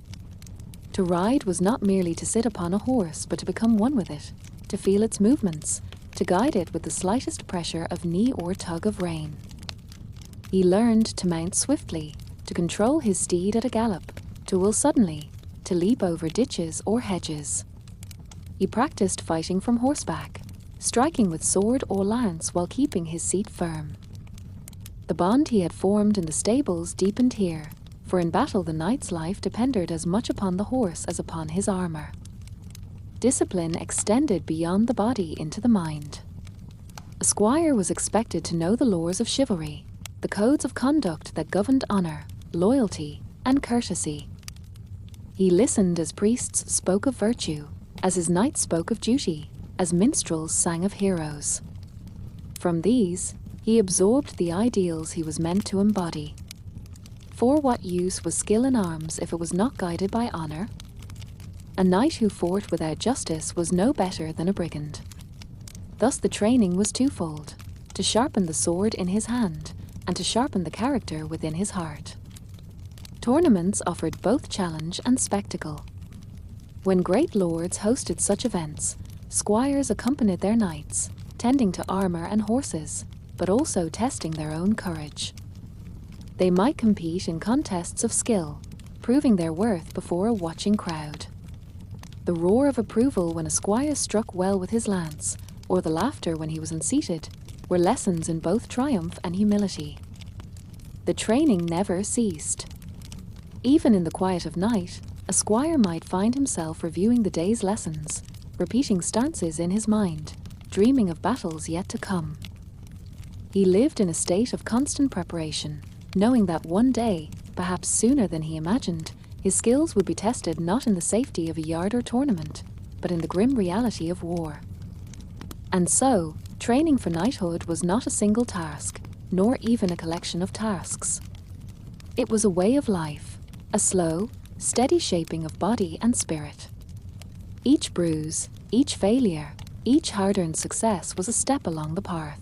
To ride was not merely to sit upon a horse, but to become one with it, to feel its movements, to guide it with the slightest pressure of knee or tug of rein. He learned to mount swiftly, to control his steed at a gallop, to will suddenly, to leap over ditches or hedges. He practiced fighting from horseback, striking with sword or lance while keeping his seat firm. The bond he had formed in the stables deepened here, for in battle the knight's life depended as much upon the horse as upon his armor. Discipline extended beyond the body into the mind. A squire was expected to know the laws of chivalry, the codes of conduct that governed honor, loyalty, and courtesy. He listened as priests spoke of virtue, as his knights spoke of duty, as minstrels sang of heroes. From these, he absorbed the ideals he was meant to embody. For what use was skill in arms if it was not guided by honor? A knight who fought without justice was no better than a brigand. Thus the training was twofold: to sharpen the sword in his hand, and to sharpen the character within his heart. Tournaments offered both challenge and spectacle. When great lords hosted such events, squires accompanied their knights, tending to armor and horses, but also testing their own courage. They might compete in contests of skill, proving their worth before a watching crowd. The roar of approval when a squire struck well with his lance, or the laughter when he was unseated, were lessons in both triumph and humility. The training never ceased. Even in the quiet of night, a squire might find himself reviewing the day's lessons, repeating stances in his mind, dreaming of battles yet to come. He lived in a state of constant preparation, knowing that one day, perhaps sooner than he imagined, his skills would be tested not in the safety of a yard or tournament, but in the grim reality of war. And so, training for knighthood was not a single task, nor even a collection of tasks. It was a way of life, a slow, steady shaping of body and spirit. Each bruise, each failure, each hard-earned success was a step along the path.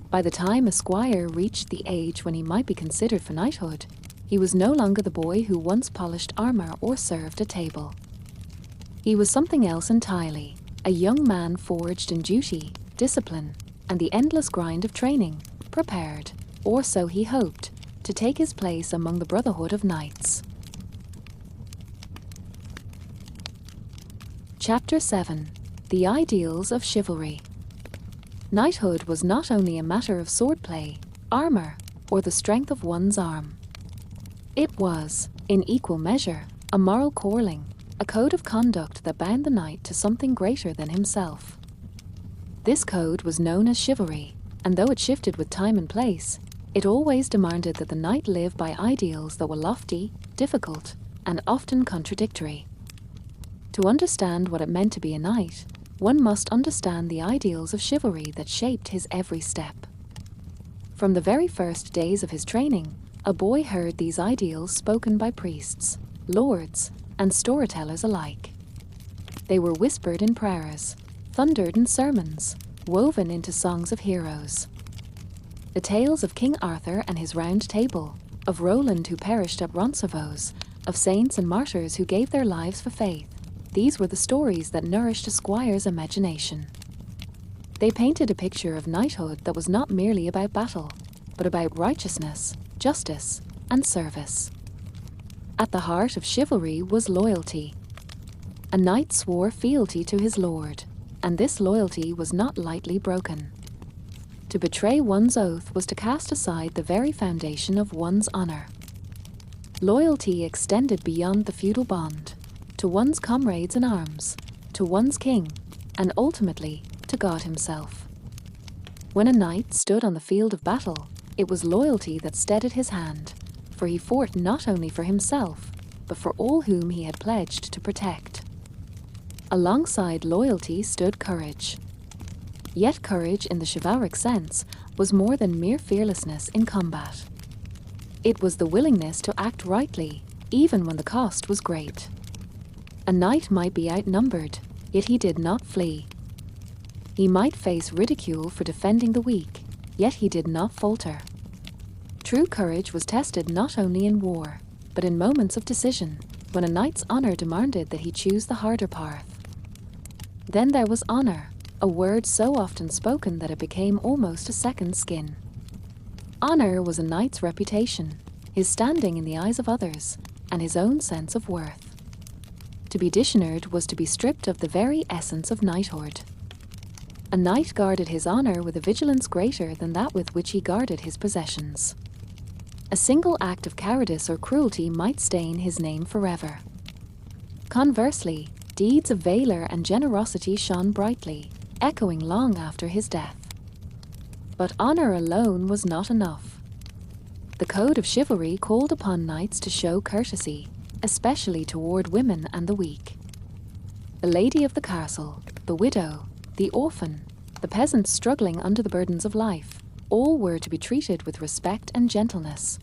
By the time a squire reached the age when he might be considered for knighthood, he was no longer the boy who once polished armor or served a table. He was something else entirely, a young man forged in duty, discipline, and the endless grind of training, prepared, or so he hoped, to take his place among the brotherhood of knights. Chapter 7: The Ideals of Chivalry. Knighthood was not only a matter of swordplay, armor, or the strength of one's arm. It was, in equal measure, a moral calling, a code of conduct that bound the knight to something greater than himself. This code was known as chivalry, and though it shifted with time and place, it always demanded that the knight live by ideals that were lofty, difficult, and often contradictory. To understand what it meant to be a knight, one must understand the ideals of chivalry that shaped his every step. From the very first days of his training, a boy heard these ideals spoken by priests, lords, and storytellers alike. They were whispered in prayers, thundered in sermons, woven into songs of heroes. The tales of King Arthur and his Round Table, of Roland who perished at Roncesvalles, of saints and martyrs who gave their lives for faith, these were the stories that nourished a squire's imagination. They painted a picture of knighthood that was not merely about battle, but about righteousness, justice, and service. At the heart of chivalry was loyalty. A knight swore fealty to his lord, and this loyalty was not lightly broken. To betray one's oath was to cast aside the very foundation of one's honor. Loyalty extended beyond the feudal bond, to one's comrades in arms, to one's king, and ultimately to God himself. When a knight stood on the field of battle, it was loyalty that steadied his hand, for he fought not only for himself, but for all whom he had pledged to protect. Alongside loyalty stood courage. Yet courage in the chivalric sense was more than mere fearlessness in combat. It was the willingness to act rightly, even when the cost was great. A knight might be outnumbered, yet he did not flee. He might face ridicule for defending the weak, yet he did not falter. True courage was tested not only in war, but in moments of decision, when a knight's honor demanded that he choose the harder path. Then there was honor, a word so often spoken that it became almost a second skin. Honor was a knight's reputation, his standing in the eyes of others, and his own sense of worth. To be dishonored was to be stripped of the very essence of knighthood. A knight guarded his honor with a vigilance greater than that with which he guarded his possessions. A single act of cowardice or cruelty might stain his name forever. Conversely, deeds of valor and generosity shone brightly, echoing long after his death. But honor alone was not enough. The code of chivalry called upon knights to show courtesy, especially toward women and the weak. The lady of the castle, the widow, the orphan, the peasants struggling under the burdens of life, all were to be treated with respect and gentleness.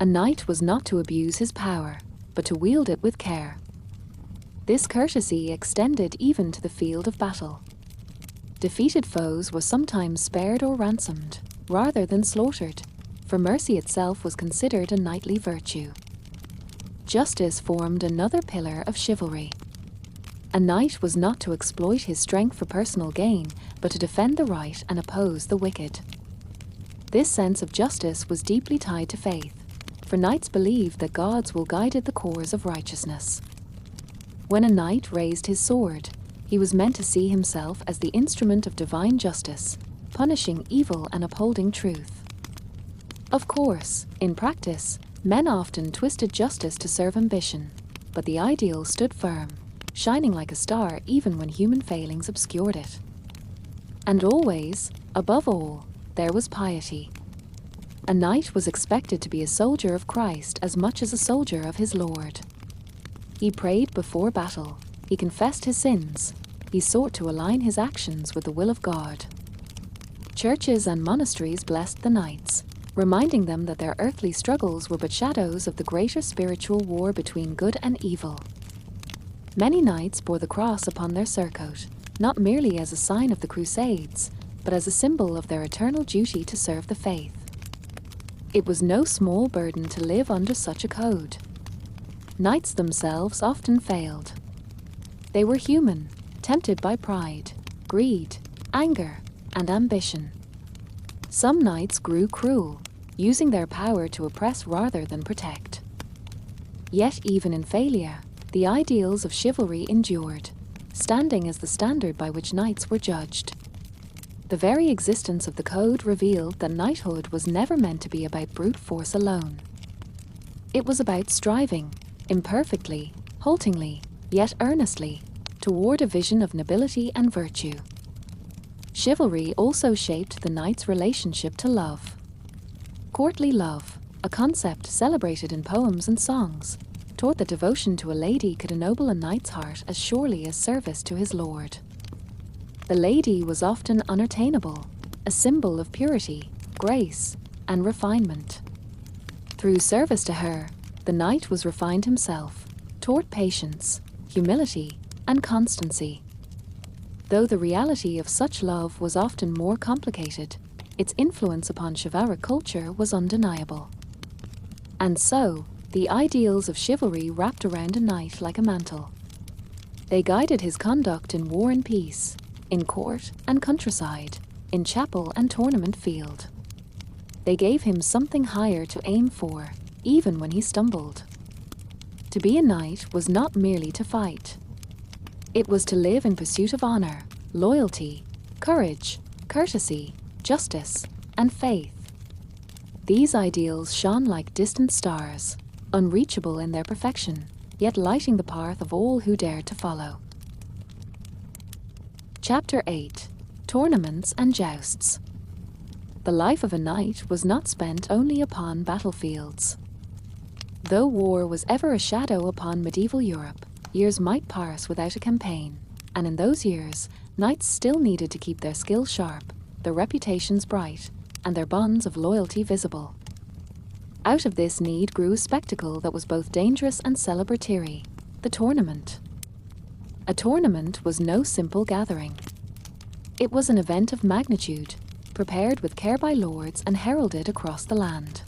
A knight was not to abuse his power, but to wield it with care. This courtesy extended even to the field of battle. Defeated foes were sometimes spared or ransomed, rather than slaughtered, for mercy itself was considered a knightly virtue. Justice formed another pillar of chivalry. A knight was not to exploit his strength for personal gain, but to defend the right and oppose the wicked. This sense of justice was deeply tied to faith, for knights believed that God's will guided the course of righteousness. When a knight raised his sword, he was meant to see himself as the instrument of divine justice, punishing evil and upholding truth. Of course, in practice, men often twisted justice to serve ambition, but the ideal stood firm, shining like a star even when human failings obscured it. And always, above all, there was piety. A knight was expected to be a soldier of Christ as much as a soldier of his Lord. He prayed before battle, he confessed his sins, he sought to align his actions with the will of God. Churches and monasteries blessed the knights, reminding them that their earthly struggles were but shadows of the greater spiritual war between good and evil. Many knights bore the cross upon their surcoat, not merely as a sign of the Crusades, but as a symbol of their eternal duty to serve the faith. It was no small burden to live under such a code. Knights themselves often failed. They were human, tempted by pride, greed, anger, and ambition. Some knights grew cruel, using their power to oppress rather than protect. Yet even in failure, the ideals of chivalry endured, standing as the standard by which knights were judged. The very existence of the code revealed that knighthood was never meant to be about brute force alone. It was about striving, imperfectly, haltingly, yet earnestly, toward a vision of nobility and virtue. Chivalry also shaped the knight's relationship to love. Courtly love, a concept celebrated in poems and songs, taught that devotion to a lady could ennoble a knight's heart as surely as service to his lord. The lady was often unattainable, a symbol of purity, grace, and refinement. Through service to her, the knight was refined himself, taught patience, humility, and constancy. Though the reality of such love was often more complicated, its influence upon chivalric culture was undeniable. And so, the ideals of chivalry wrapped around a knight like a mantle. They guided his conduct in war and peace, in court and countryside, in chapel and tournament field. They gave him something higher to aim for, even when he stumbled. To be a knight was not merely to fight. It was to live in pursuit of honor, loyalty, courage, courtesy, justice, and faith. These ideals shone like distant stars, unreachable in their perfection, yet lighting the path of all who dared to follow. Chapter 8: Tournaments and Jousts. The life of a knight was not spent only upon battlefields. Though war was ever a shadow upon medieval Europe, years might pass without a campaign, and in those years, knights still needed to keep their skill sharp, their reputations bright, and their bonds of loyalty visible. Out of this need grew a spectacle that was both dangerous and celebratory: the tournament. A tournament was no simple gathering. It was an event of magnitude, prepared with care by lords and heralded across the land.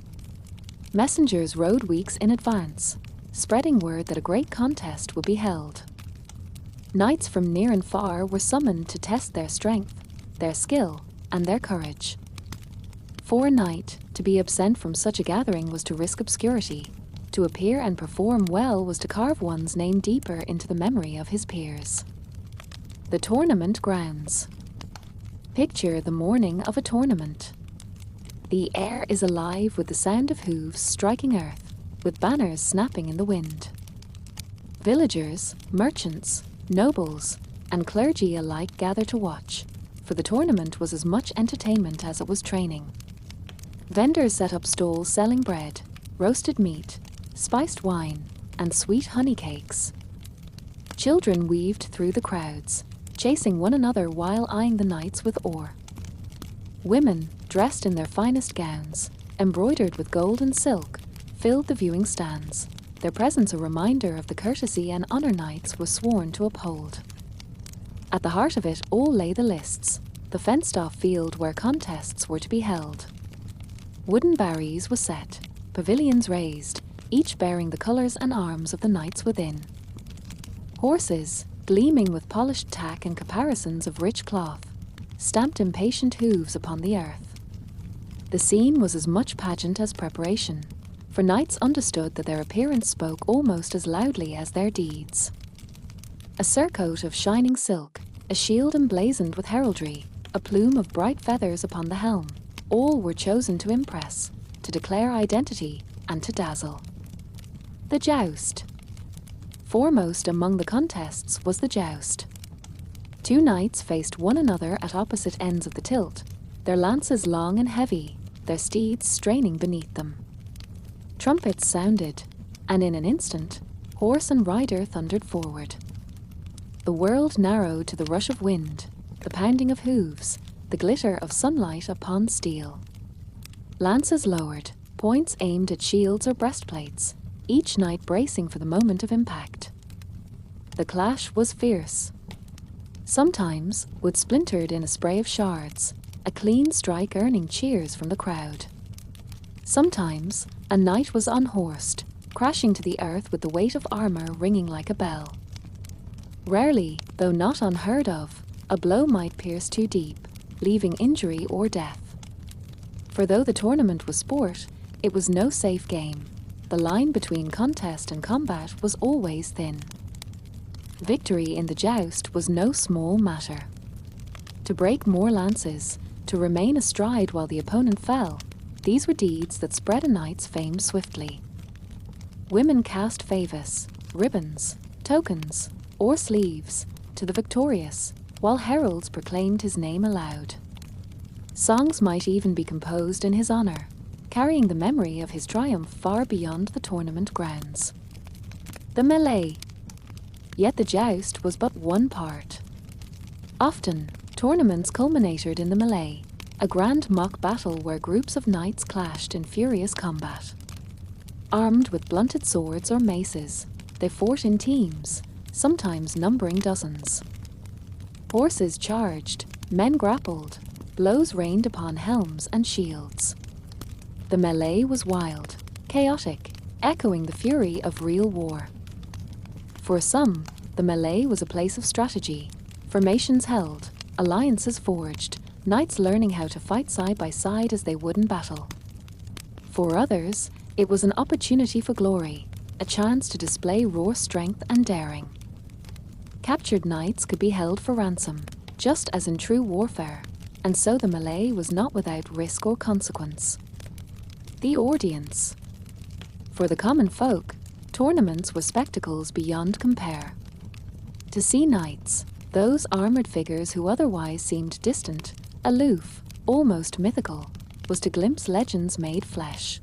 Messengers rode weeks in advance, spreading word that a great contest would be held. Knights from near and far were summoned to test their strength, their skill, and their courage. For a knight, to be absent from such a gathering was to risk obscurity. To appear and perform well was to carve one's name deeper into the memory of his peers. The tournament grounds. Picture the morning of a tournament. The air is alive with the sound of hooves striking earth, with banners snapping in the wind. Villagers, merchants, nobles, and clergy alike gather to watch, for the tournament was as much entertainment as it was training. Vendors set up stalls selling bread, roasted meat, spiced wine, and sweet honey cakes. Children weaved through the crowds, chasing one another while eyeing the knights with awe. Women, dressed in their finest gowns, embroidered with gold and silk, filled the viewing stands, their presence a reminder of the courtesy and honour knights were sworn to uphold. At the heart of it all lay the lists, the fenced-off field where contests were to be held. Wooden barries were set, pavilions raised, each bearing the colours and arms of the knights within. Horses, gleaming with polished tack and caparisons of rich cloth, stamped impatient hooves upon the earth. The scene was as much pageant as preparation, for knights understood that their appearance spoke almost as loudly as their deeds. A surcoat of shining silk, a shield emblazoned with heraldry, a plume of bright feathers upon the helm, all were chosen to impress, to declare identity, and to dazzle. The joust. Foremost among the contests was the joust. Two knights faced one another at opposite ends of the tilt, their lances long and heavy, their steeds straining beneath them. Trumpets sounded, and in an instant, horse and rider thundered forward. The world narrowed to the rush of wind, the pounding of hooves, the glitter of sunlight upon steel. Lances lowered, points aimed at shields or breastplates, each knight bracing for the moment of impact. The clash was fierce. Sometimes wood splintered in a spray of shards, a clean strike earning cheers from the crowd. Sometimes a knight was unhorsed, crashing to the earth with the weight of armour ringing like a bell. Rarely, though not unheard of, a blow might pierce too deep, leaving injury or death. For though the tournament was sport, it was no safe game. The line between contest and combat was always thin. Victory in the joust was no small matter. To break more lances, to remain astride while the opponent fell, these were deeds that spread a knight's fame swiftly. Women cast favors, ribbons, tokens, or sleeves to the victorious, while heralds proclaimed his name aloud. Songs might even be composed in his honour, carrying the memory of his triumph far beyond the tournament grounds. The melee. Yet the joust was but one part. Often, tournaments culminated in the melee, a grand mock battle where groups of knights clashed in furious combat. Armed with blunted swords or maces, they fought in teams, sometimes numbering dozens. Horses charged, men grappled, blows rained upon helms and shields. The melee was wild, chaotic, echoing the fury of real war. For some, the melee was a place of strategy, formations held, alliances forged, knights learning how to fight side by side as they would in battle. For others, it was an opportunity for glory, a chance to display raw strength and daring. Captured knights could be held for ransom, just as in true warfare, and so the melee was not without risk or consequence. The audience. For the common folk, tournaments were spectacles beyond compare. To see knights, those armoured figures who otherwise seemed distant, aloof, almost mythical, was to glimpse legends made flesh.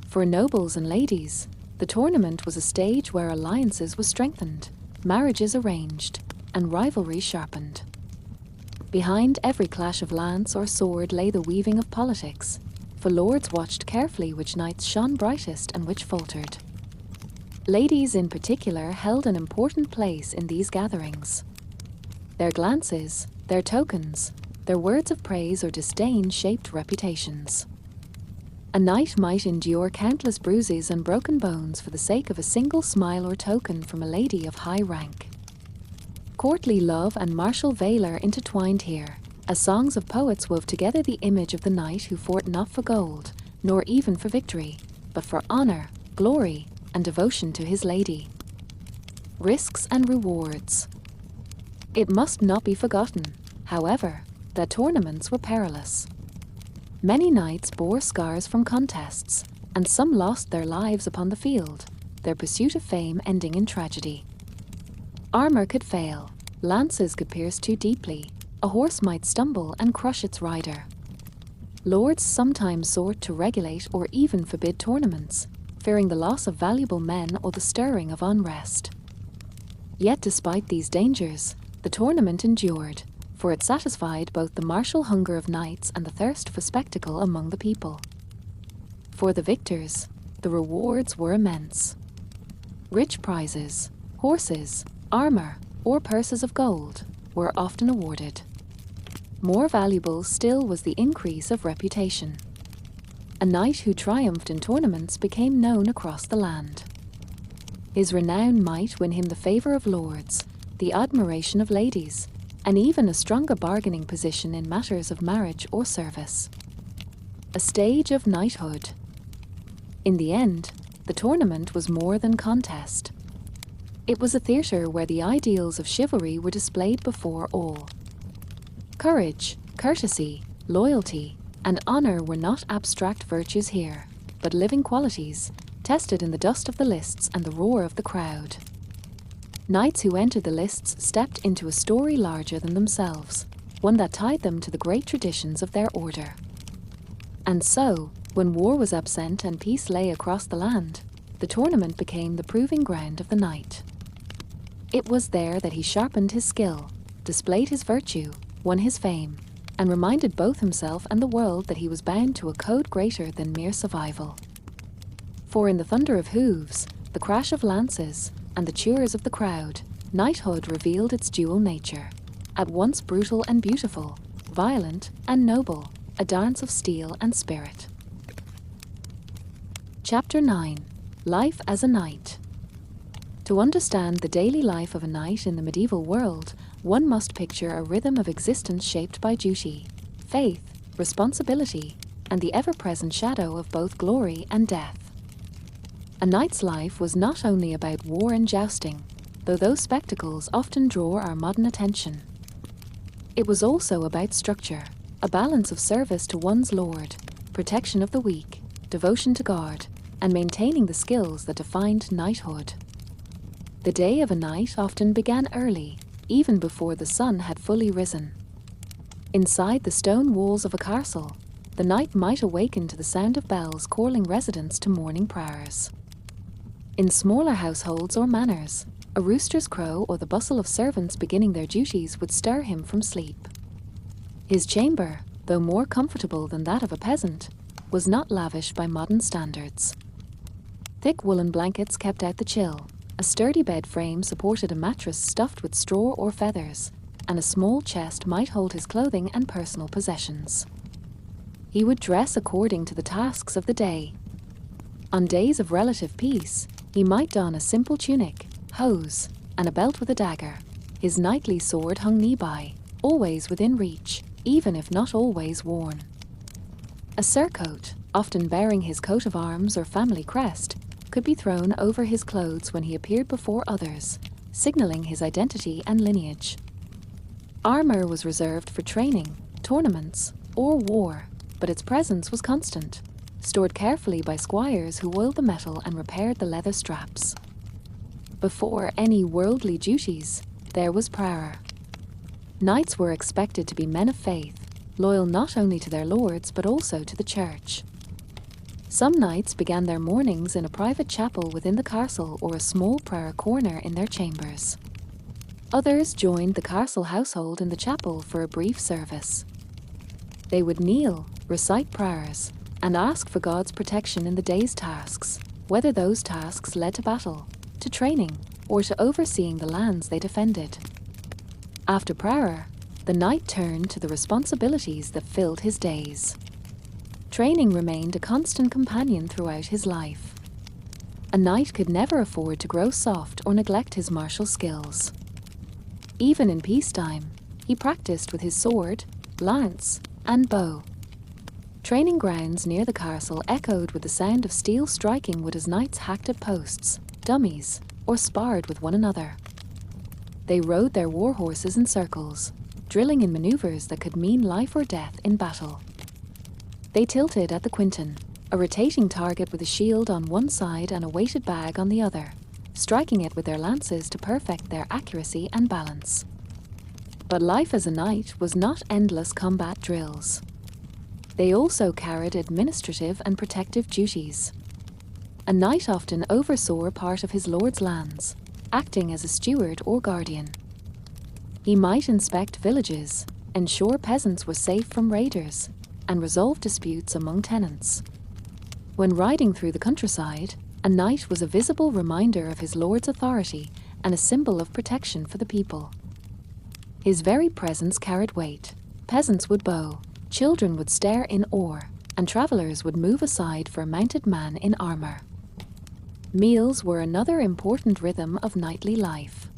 For nobles and ladies, the tournament was a stage where alliances were strengthened, marriages arranged, and rivalry sharpened. Behind every clash of lance or sword lay the weaving of politics, for lords watched carefully which knights shone brightest and which faltered. Ladies in particular held an important place in these gatherings. Their glances, their tokens, their words of praise or disdain shaped reputations. A knight might endure countless bruises and broken bones for the sake of a single smile or token from a lady of high rank. Courtly love and martial valour intertwined here, as songs of poets wove together the image of the knight who fought not for gold, nor even for victory, but for honour, glory, and devotion to his lady. Risks and rewards. It must not be forgotten, however, that tournaments were perilous. Many knights bore scars from contests, and some lost their lives upon the field, their pursuit of fame ending in tragedy. Armour could fail, lances could pierce too deeply, a horse might stumble and crush its rider. Lords sometimes sought to regulate or even forbid tournaments, fearing the loss of valuable men or the stirring of unrest. Yet despite these dangers, the tournament endured, for it satisfied both the martial hunger of knights and the thirst for spectacle among the people. For the victors, the rewards were immense. Rich prizes, horses, armor, or purses of gold were often awarded. More valuable still was the increase of reputation. A knight who triumphed in tournaments became known across the land. His renown might win him the favor of lords, the admiration of ladies, and even a stronger bargaining position in matters of marriage or service. A stage of knighthood. In the end, the tournament was more than contest. It was a theatre where the ideals of chivalry were displayed before all. Courage, courtesy, loyalty, and honor were not abstract virtues here, but living qualities, tested in the dust of the lists and the roar of the crowd. Knights who entered the lists stepped into a story larger than themselves, one that tied them to the great traditions of their order. And so, when war was absent and peace lay across the land, the tournament became the proving ground of the knight. It was there that he sharpened his skill, displayed his virtue, won his fame, and reminded both himself and the world that he was bound to a code greater than mere survival. For in the thunder of hooves, the crash of lances, and the cheers of the crowd, knighthood revealed its dual nature, at once brutal and beautiful, violent and noble, a dance of steel and spirit. Chapter 9. Life as a Knight. To understand the daily life of a knight in the medieval world, one must picture a rhythm of existence shaped by duty, faith, responsibility, and the ever-present shadow of both glory and death. A knight's life was not only about war and jousting, though those spectacles often draw our modern attention. It was also about structure, a balance of service to one's lord, protection of the weak, devotion to God, and maintaining the skills that defined knighthood. The day of a knight often began early, even before the sun had fully risen. Inside the stone walls of a castle, the knight might awaken to the sound of bells calling residents to morning prayers. In smaller households or manors, a rooster's crow or the bustle of servants beginning their duties would stir him from sleep. His chamber, though more comfortable than that of a peasant, was not lavish by modern standards. Thick woolen blankets kept out the chill, a sturdy bed frame supported a mattress stuffed with straw or feathers, and a small chest might hold his clothing and personal possessions. He would dress according to the tasks of the day. On days of relative peace, he might don a simple tunic, hose, and a belt with a dagger. His knightly sword hung knee-by, always within reach, even if not always worn. A surcoat, often bearing his coat of arms or family crest, could be thrown over his clothes when he appeared before others, signaling his identity and lineage. Armor was reserved for training, tournaments, or war, but its presence was constant, stored carefully by squires who oiled the metal and repaired the leather straps. Before any worldly duties, there was prayer. Knights were expected to be men of faith, loyal not only to their lords but also to the church. Some knights began their mornings in a private chapel within the castle or a small prayer corner in their chambers. Others joined the castle household in the chapel for a brief service. They would kneel, recite prayers, and ask for God's protection in the day's tasks, whether those tasks led to battle, to training, or to overseeing the lands they defended. After prayer, the knight turned to the responsibilities that filled his days. Training remained a constant companion throughout his life. A knight could never afford to grow soft or neglect his martial skills. Even in peacetime, he practiced with his sword, lance, and bow. Training grounds near the castle echoed with the sound of steel striking wood as knights hacked at posts, dummies, or sparred with one another. They rode their war horses in circles, drilling in maneuvers that could mean life or death in battle. They tilted at the quinton, a rotating target with a shield on one side and a weighted bag on the other, striking it with their lances to perfect their accuracy and balance. But life as a knight was not endless combat drills. They also carried administrative and protective duties. A knight often oversaw part of his lord's lands, acting as a steward or guardian. He might inspect villages, ensure peasants were safe from raiders, and resolve disputes among tenants. When riding through the countryside, a knight was a visible reminder of his lord's authority and a symbol of protection for the people. His very presence carried weight. Peasants would bow, children would stare in awe, and travelers would move aside for a mounted man in armor. Meals were another important rhythm of knightly life.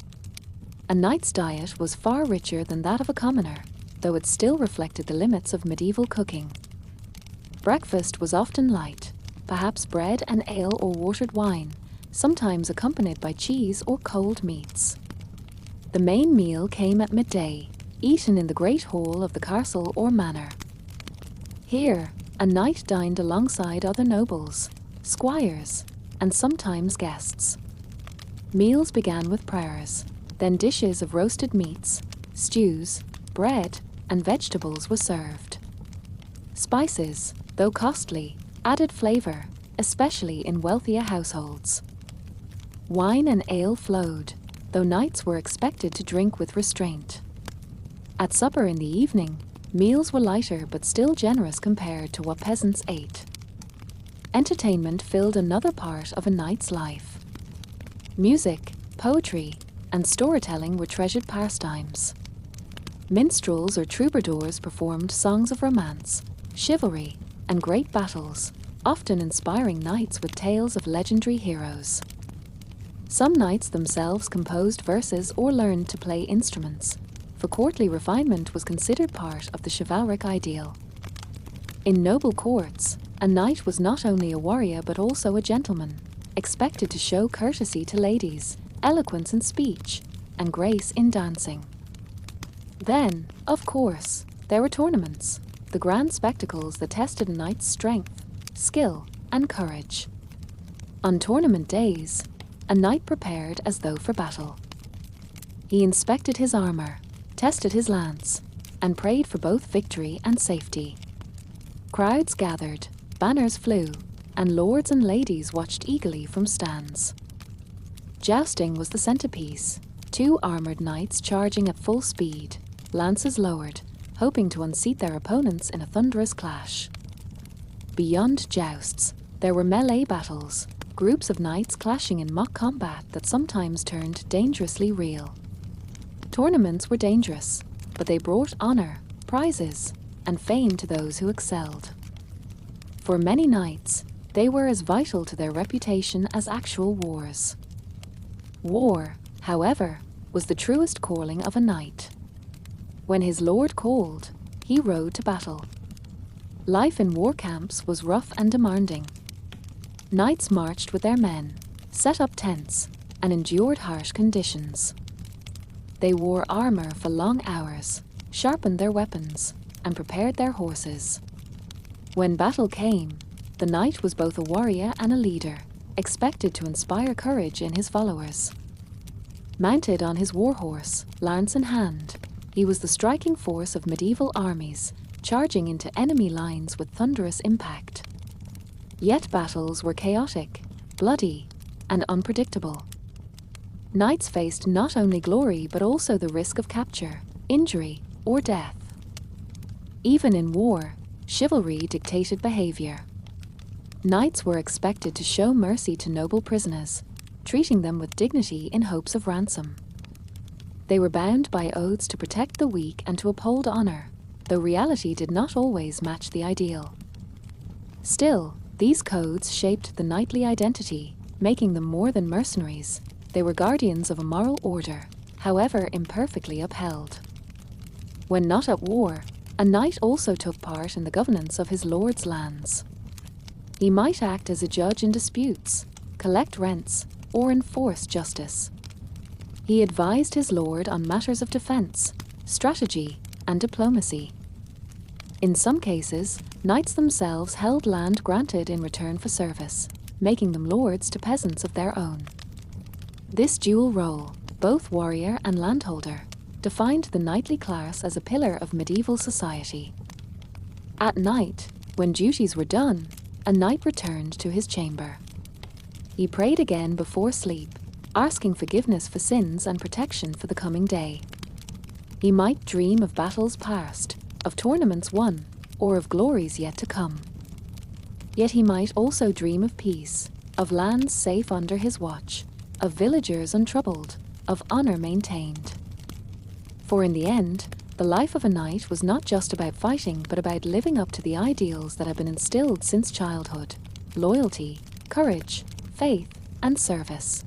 A knight's diet was far richer than that of a commoner, though it still reflected the limits of medieval cooking. Breakfast was often light, perhaps bread and ale or watered wine, sometimes accompanied by cheese or cold meats. The main meal came at midday, eaten in the great hall of the castle or manor. Here, a knight dined alongside other nobles, squires, and sometimes guests. Meals began with prayers, then dishes of roasted meats, stews, bread, and vegetables were served. Spices, though costly, added flavor, especially in wealthier households. Wine and ale flowed, though knights were expected to drink with restraint. At supper in the evening, meals were lighter but still generous compared to what peasants ate. Entertainment filled another part of a knight's life. Music, poetry, and storytelling were treasured pastimes. Minstrels or troubadours performed songs of romance, chivalry, and great battles, often inspiring knights with tales of legendary heroes. Some knights themselves composed verses or learned to play instruments, for courtly refinement was considered part of the chivalric ideal. In noble courts, a knight was not only a warrior but also a gentleman, expected to show courtesy to ladies, eloquence in speech, and grace in dancing. Then, of course, there were tournaments, the grand spectacles that tested a knight's strength, skill, and courage. On tournament days, a knight prepared as though for battle. He inspected his armor, tested his lance, and prayed for both victory and safety. Crowds gathered, banners flew, and lords and ladies watched eagerly from stands. Jousting was the centerpiece, two armored knights charging at full speed, lances lowered, hoping to unseat their opponents in a thunderous clash. Beyond jousts, there were melee battles, groups of knights clashing in mock combat that sometimes turned dangerously real. Tournaments were dangerous, but they brought honor, prizes, and fame to those who excelled. For many knights, they were as vital to their reputation as actual wars. War, however, was the truest calling of a knight. When his lord called, he rode to battle. Life in war camps was rough and demanding. Knights marched with their men, set up tents, and endured harsh conditions. They wore armor for long hours, sharpened their weapons, and prepared their horses. When battle came, the knight was both a warrior and a leader, expected to inspire courage in his followers. Mounted on his warhorse, lance in hand, he was the striking force of medieval armies, charging into enemy lines with thunderous impact. Yet battles were chaotic, bloody, and unpredictable. Knights faced not only glory but also the risk of capture, injury, or death. Even in war, chivalry dictated behavior. Knights were expected to show mercy to noble prisoners, treating them with dignity in hopes of ransom. They were bound by oaths to protect the weak and to uphold honor, though reality did not always match the ideal. Still, these codes shaped the knightly identity, making them more than mercenaries. They were guardians of a moral order, however imperfectly upheld. When not at war, a knight also took part in the governance of his lord's lands. He might act as a judge in disputes, collect rents, or enforce justice. He advised his lord on matters of defense, strategy, and diplomacy. In some cases, knights themselves held land granted in return for service, making them lords to peasants of their own. This dual role, both warrior and landholder, defined the knightly class as a pillar of medieval society. At night, when duties were done, a knight returned to his chamber. He prayed again before sleep, asking forgiveness for sins and protection for the coming day. He might dream of battles past, of tournaments won, or of glories yet to come. Yet he might also dream of peace, of lands safe under his watch, of villagers untroubled, of honor maintained. For in the end, the life of a knight was not just about fighting, but about living up to the ideals that had been instilled since childhood: loyalty, courage, faith, and service.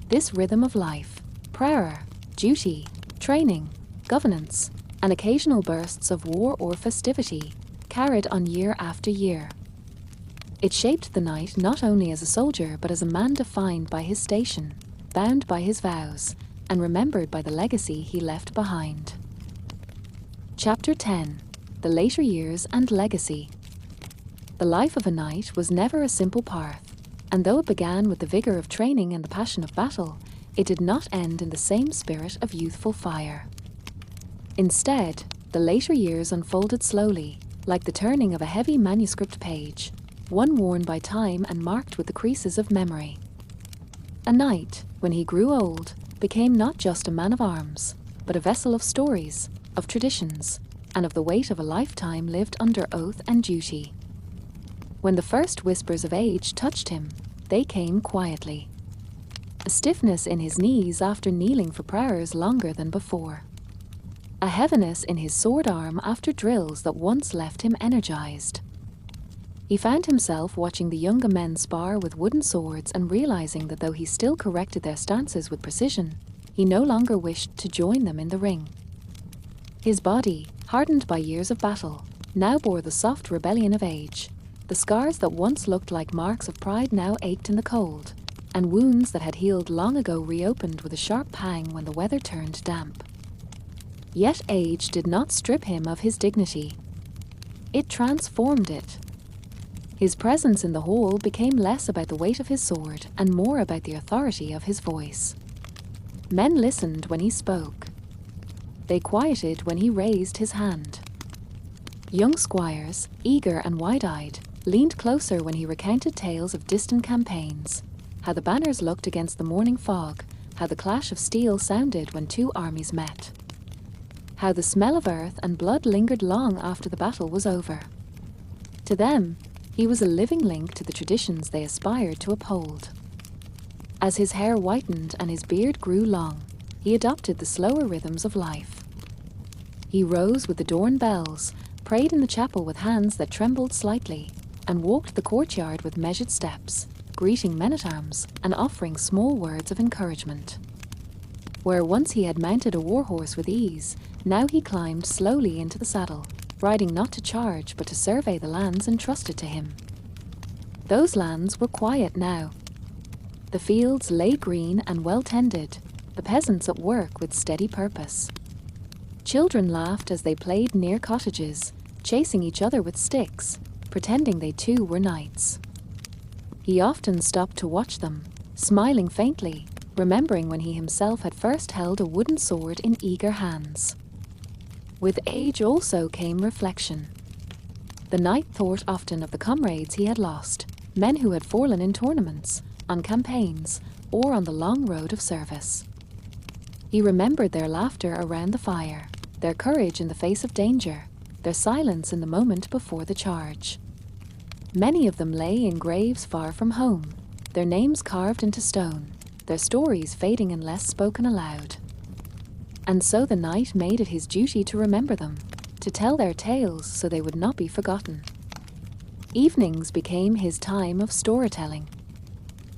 This rhythm of life, prayer, duty, training, governance, and occasional bursts of war or festivity, carried on year after year. It shaped the knight not only as a soldier, but as a man defined by his station, bound by his vows, and remembered by the legacy he left behind. Chapter 10: The Later Years and Legacy. The life of a knight was never a simple path, and though it began with the vigor of training and the passion of battle, it did not end in the same spirit of youthful fire. Instead, the later years unfolded slowly, like the turning of a heavy manuscript page, one worn by time and marked with the creases of memory. A knight, when he grew old, became not just a man of arms, but a vessel of stories, of traditions, and of the weight of a lifetime lived under oath and duty. When the first whispers of age touched him, they came quietly. A stiffness in his knees after kneeling for prayers longer than before. A heaviness in his sword arm after drills that once left him energized. He found himself watching the younger men spar with wooden swords and realizing that though he still corrected their stances with precision, he no longer wished to join them in the ring. His body, hardened by years of battle, now bore the soft rebellion of age. The scars that once looked like marks of pride now ached in the cold, and wounds that had healed long ago reopened with a sharp pang when the weather turned damp. Yet age did not strip him of his dignity. It transformed it. His presence in the hall became less about the weight of his sword and more about the authority of his voice. Men listened when he spoke. They quieted when he raised his hand. Young squires, eager and wide-eyed, leaned closer when he recounted tales of distant campaigns, how the banners looked against the morning fog, how the clash of steel sounded when two armies met, how the smell of earth and blood lingered long after the battle was over. To them, he was a living link to the traditions they aspired to uphold. As his hair whitened and his beard grew long, he adopted the slower rhythms of life. He rose with the dawn bells, prayed in the chapel with hands that trembled slightly, and walked the courtyard with measured steps, greeting men-at-arms and offering small words of encouragement. Where once he had mounted a war-horse with ease, now he climbed slowly into the saddle, riding not to charge but to survey the lands entrusted to him. Those lands were quiet now. The fields lay green and well-tended, the peasants at work with steady purpose. Children laughed as they played near cottages, chasing each other with sticks, pretending they too were knights. He often stopped to watch them, smiling faintly, remembering when he himself had first held a wooden sword in eager hands. With age also came reflection. The knight thought often of the comrades he had lost, men who had fallen in tournaments, on campaigns, or on the long road of service. He remembered their laughter around the fire, their courage in the face of danger, their silence in the moment before the charge. Many of them lay in graves far from home, their names carved into stone, their stories fading unless spoken aloud. And so the knight made it his duty to remember them, to tell their tales so they would not be forgotten. Evenings became his time of storytelling.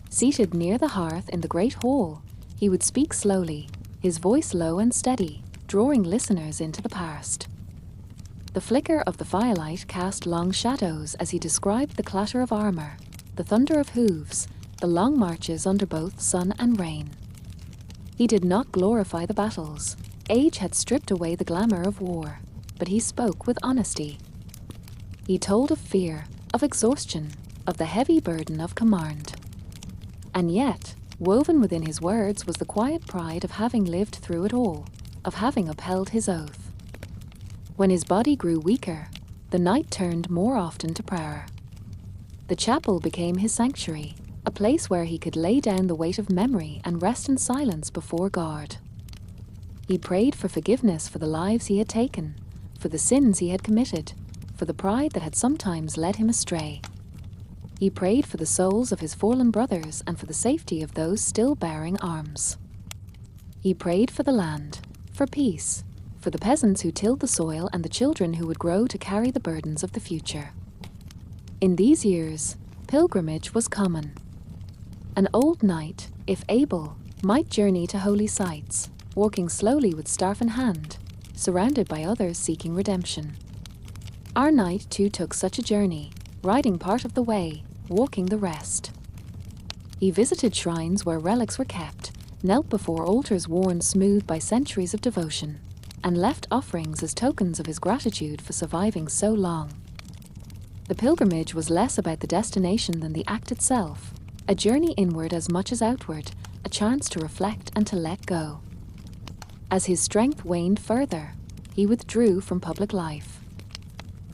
Seated near the hearth in the great hall, he would speak slowly, his voice low and steady, drawing listeners into the past. The flicker of the firelight cast long shadows as he described the clatter of armor, the thunder of hooves, the long marches under both sun and rain. He did not glorify the battles. Age had stripped away the glamour of war, but he spoke with honesty. He told of fear, of exhaustion, of the heavy burden of command. And yet, woven within his words was the quiet pride of having lived through it all, of having upheld his oath. When his body grew weaker, the knight turned more often to prayer. The chapel became his sanctuary, a place where he could lay down the weight of memory and rest in silence before God. He prayed for forgiveness for the lives he had taken, for the sins he had committed, for the pride that had sometimes led him astray. He prayed for the souls of his fallen brothers and for the safety of those still bearing arms. He prayed for the land, for peace, for the peasants who tilled the soil and the children who would grow to carry the burdens of the future. In these years, pilgrimage was common. An old knight, if able, might journey to holy sites, walking slowly with staff in hand, surrounded by others seeking redemption. Our knight too took such a journey, riding part of the way, walking the rest. He visited shrines where relics were kept, knelt before altars worn smooth by centuries of devotion, and left offerings as tokens of his gratitude for surviving so long. The pilgrimage was less about the destination than the act itself, a journey inward as much as outward, a chance to reflect and to let go. As his strength waned further, he withdrew from public life.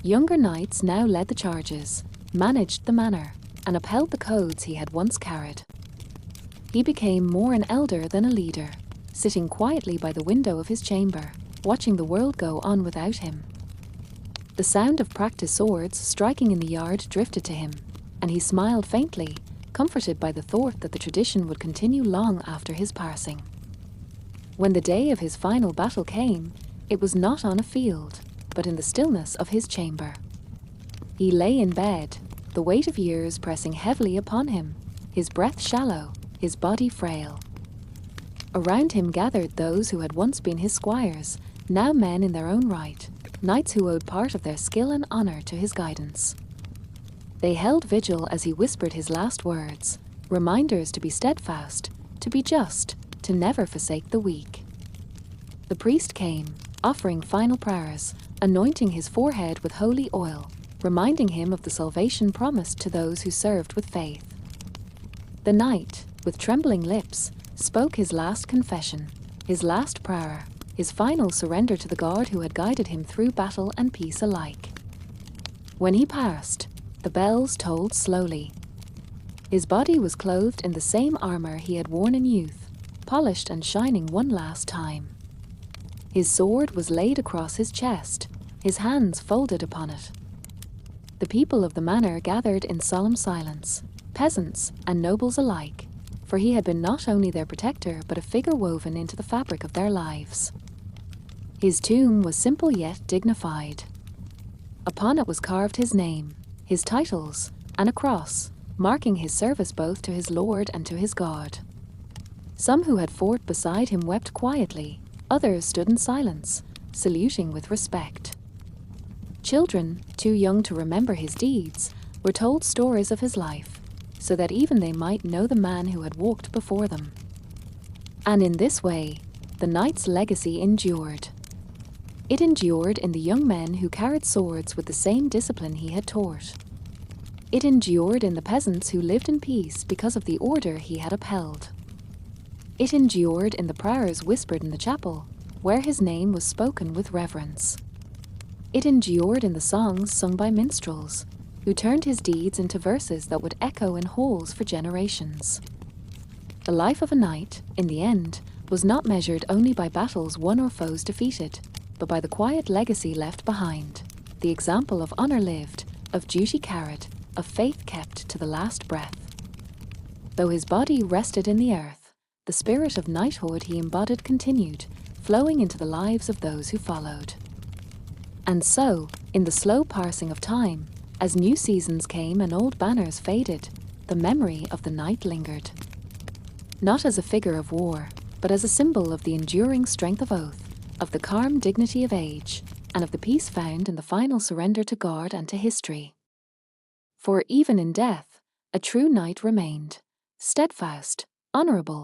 Younger knights now led the charges, managed the manor, and upheld the codes he had once carried. He became more an elder than a leader, sitting quietly by the window of his chamber, watching the world go on without him. The sound of practiced swords striking in the yard drifted to him, and he smiled faintly, comforted by the thought that the tradition would continue long after his passing. When the day of his final battle came, it was not on a field, but in the stillness of his chamber. He lay in bed, the weight of years pressing heavily upon him, his breath shallow, his body frail. Around him gathered those who had once been his squires, now men in their own right, knights who owed part of their skill and honor to his guidance. They held vigil as he whispered his last words, reminders to be steadfast, to be just, to never forsake the weak. The priest came, offering final prayers, anointing his forehead with holy oil, reminding him of the salvation promised to those who served with faith. The knight, with trembling lips, spoke his last confession, his last prayer, his final surrender to the God who had guided him through battle and peace alike. When he passed, the bells tolled slowly. His body was clothed in the same armor he had worn in youth, polished and shining one last time. His sword was laid across his chest, his hands folded upon it. The people of the manor gathered in solemn silence, peasants and nobles alike, for he had been not only their protector but a figure woven into the fabric of their lives. His tomb was simple yet dignified. Upon it was carved his name, his titles, and a cross, marking his service both to his Lord and to his God. Some who had fought beside him wept quietly, others stood in silence, saluting with respect. Children, too young to remember his deeds, were told stories of his life, so that even they might know the man who had walked before them. And in this way, the knight's legacy endured. It endured in the young men who carried swords with the same discipline he had taught. It endured in the peasants who lived in peace because of the order he had upheld. It endured in the prayers whispered in the chapel, where his name was spoken with reverence. It endured in the songs sung by minstrels, who turned his deeds into verses that would echo in halls for generations. The life of a knight, in the end, was not measured only by battles won or foes defeated, but by the quiet legacy left behind, the example of honor lived, of duty carried, of faith kept to the last breath. Though his body rested in the earth, the spirit of knighthood he embodied continued, flowing into the lives of those who followed. And so, in the slow passing of time, as new seasons came and old banners faded, the memory of the knight lingered. Not as a figure of war, but as a symbol of the enduring strength of oath, of the calm dignity of age, and of the peace found in the final surrender to God and to history. For even in death, a true knight remained, steadfast, honorable,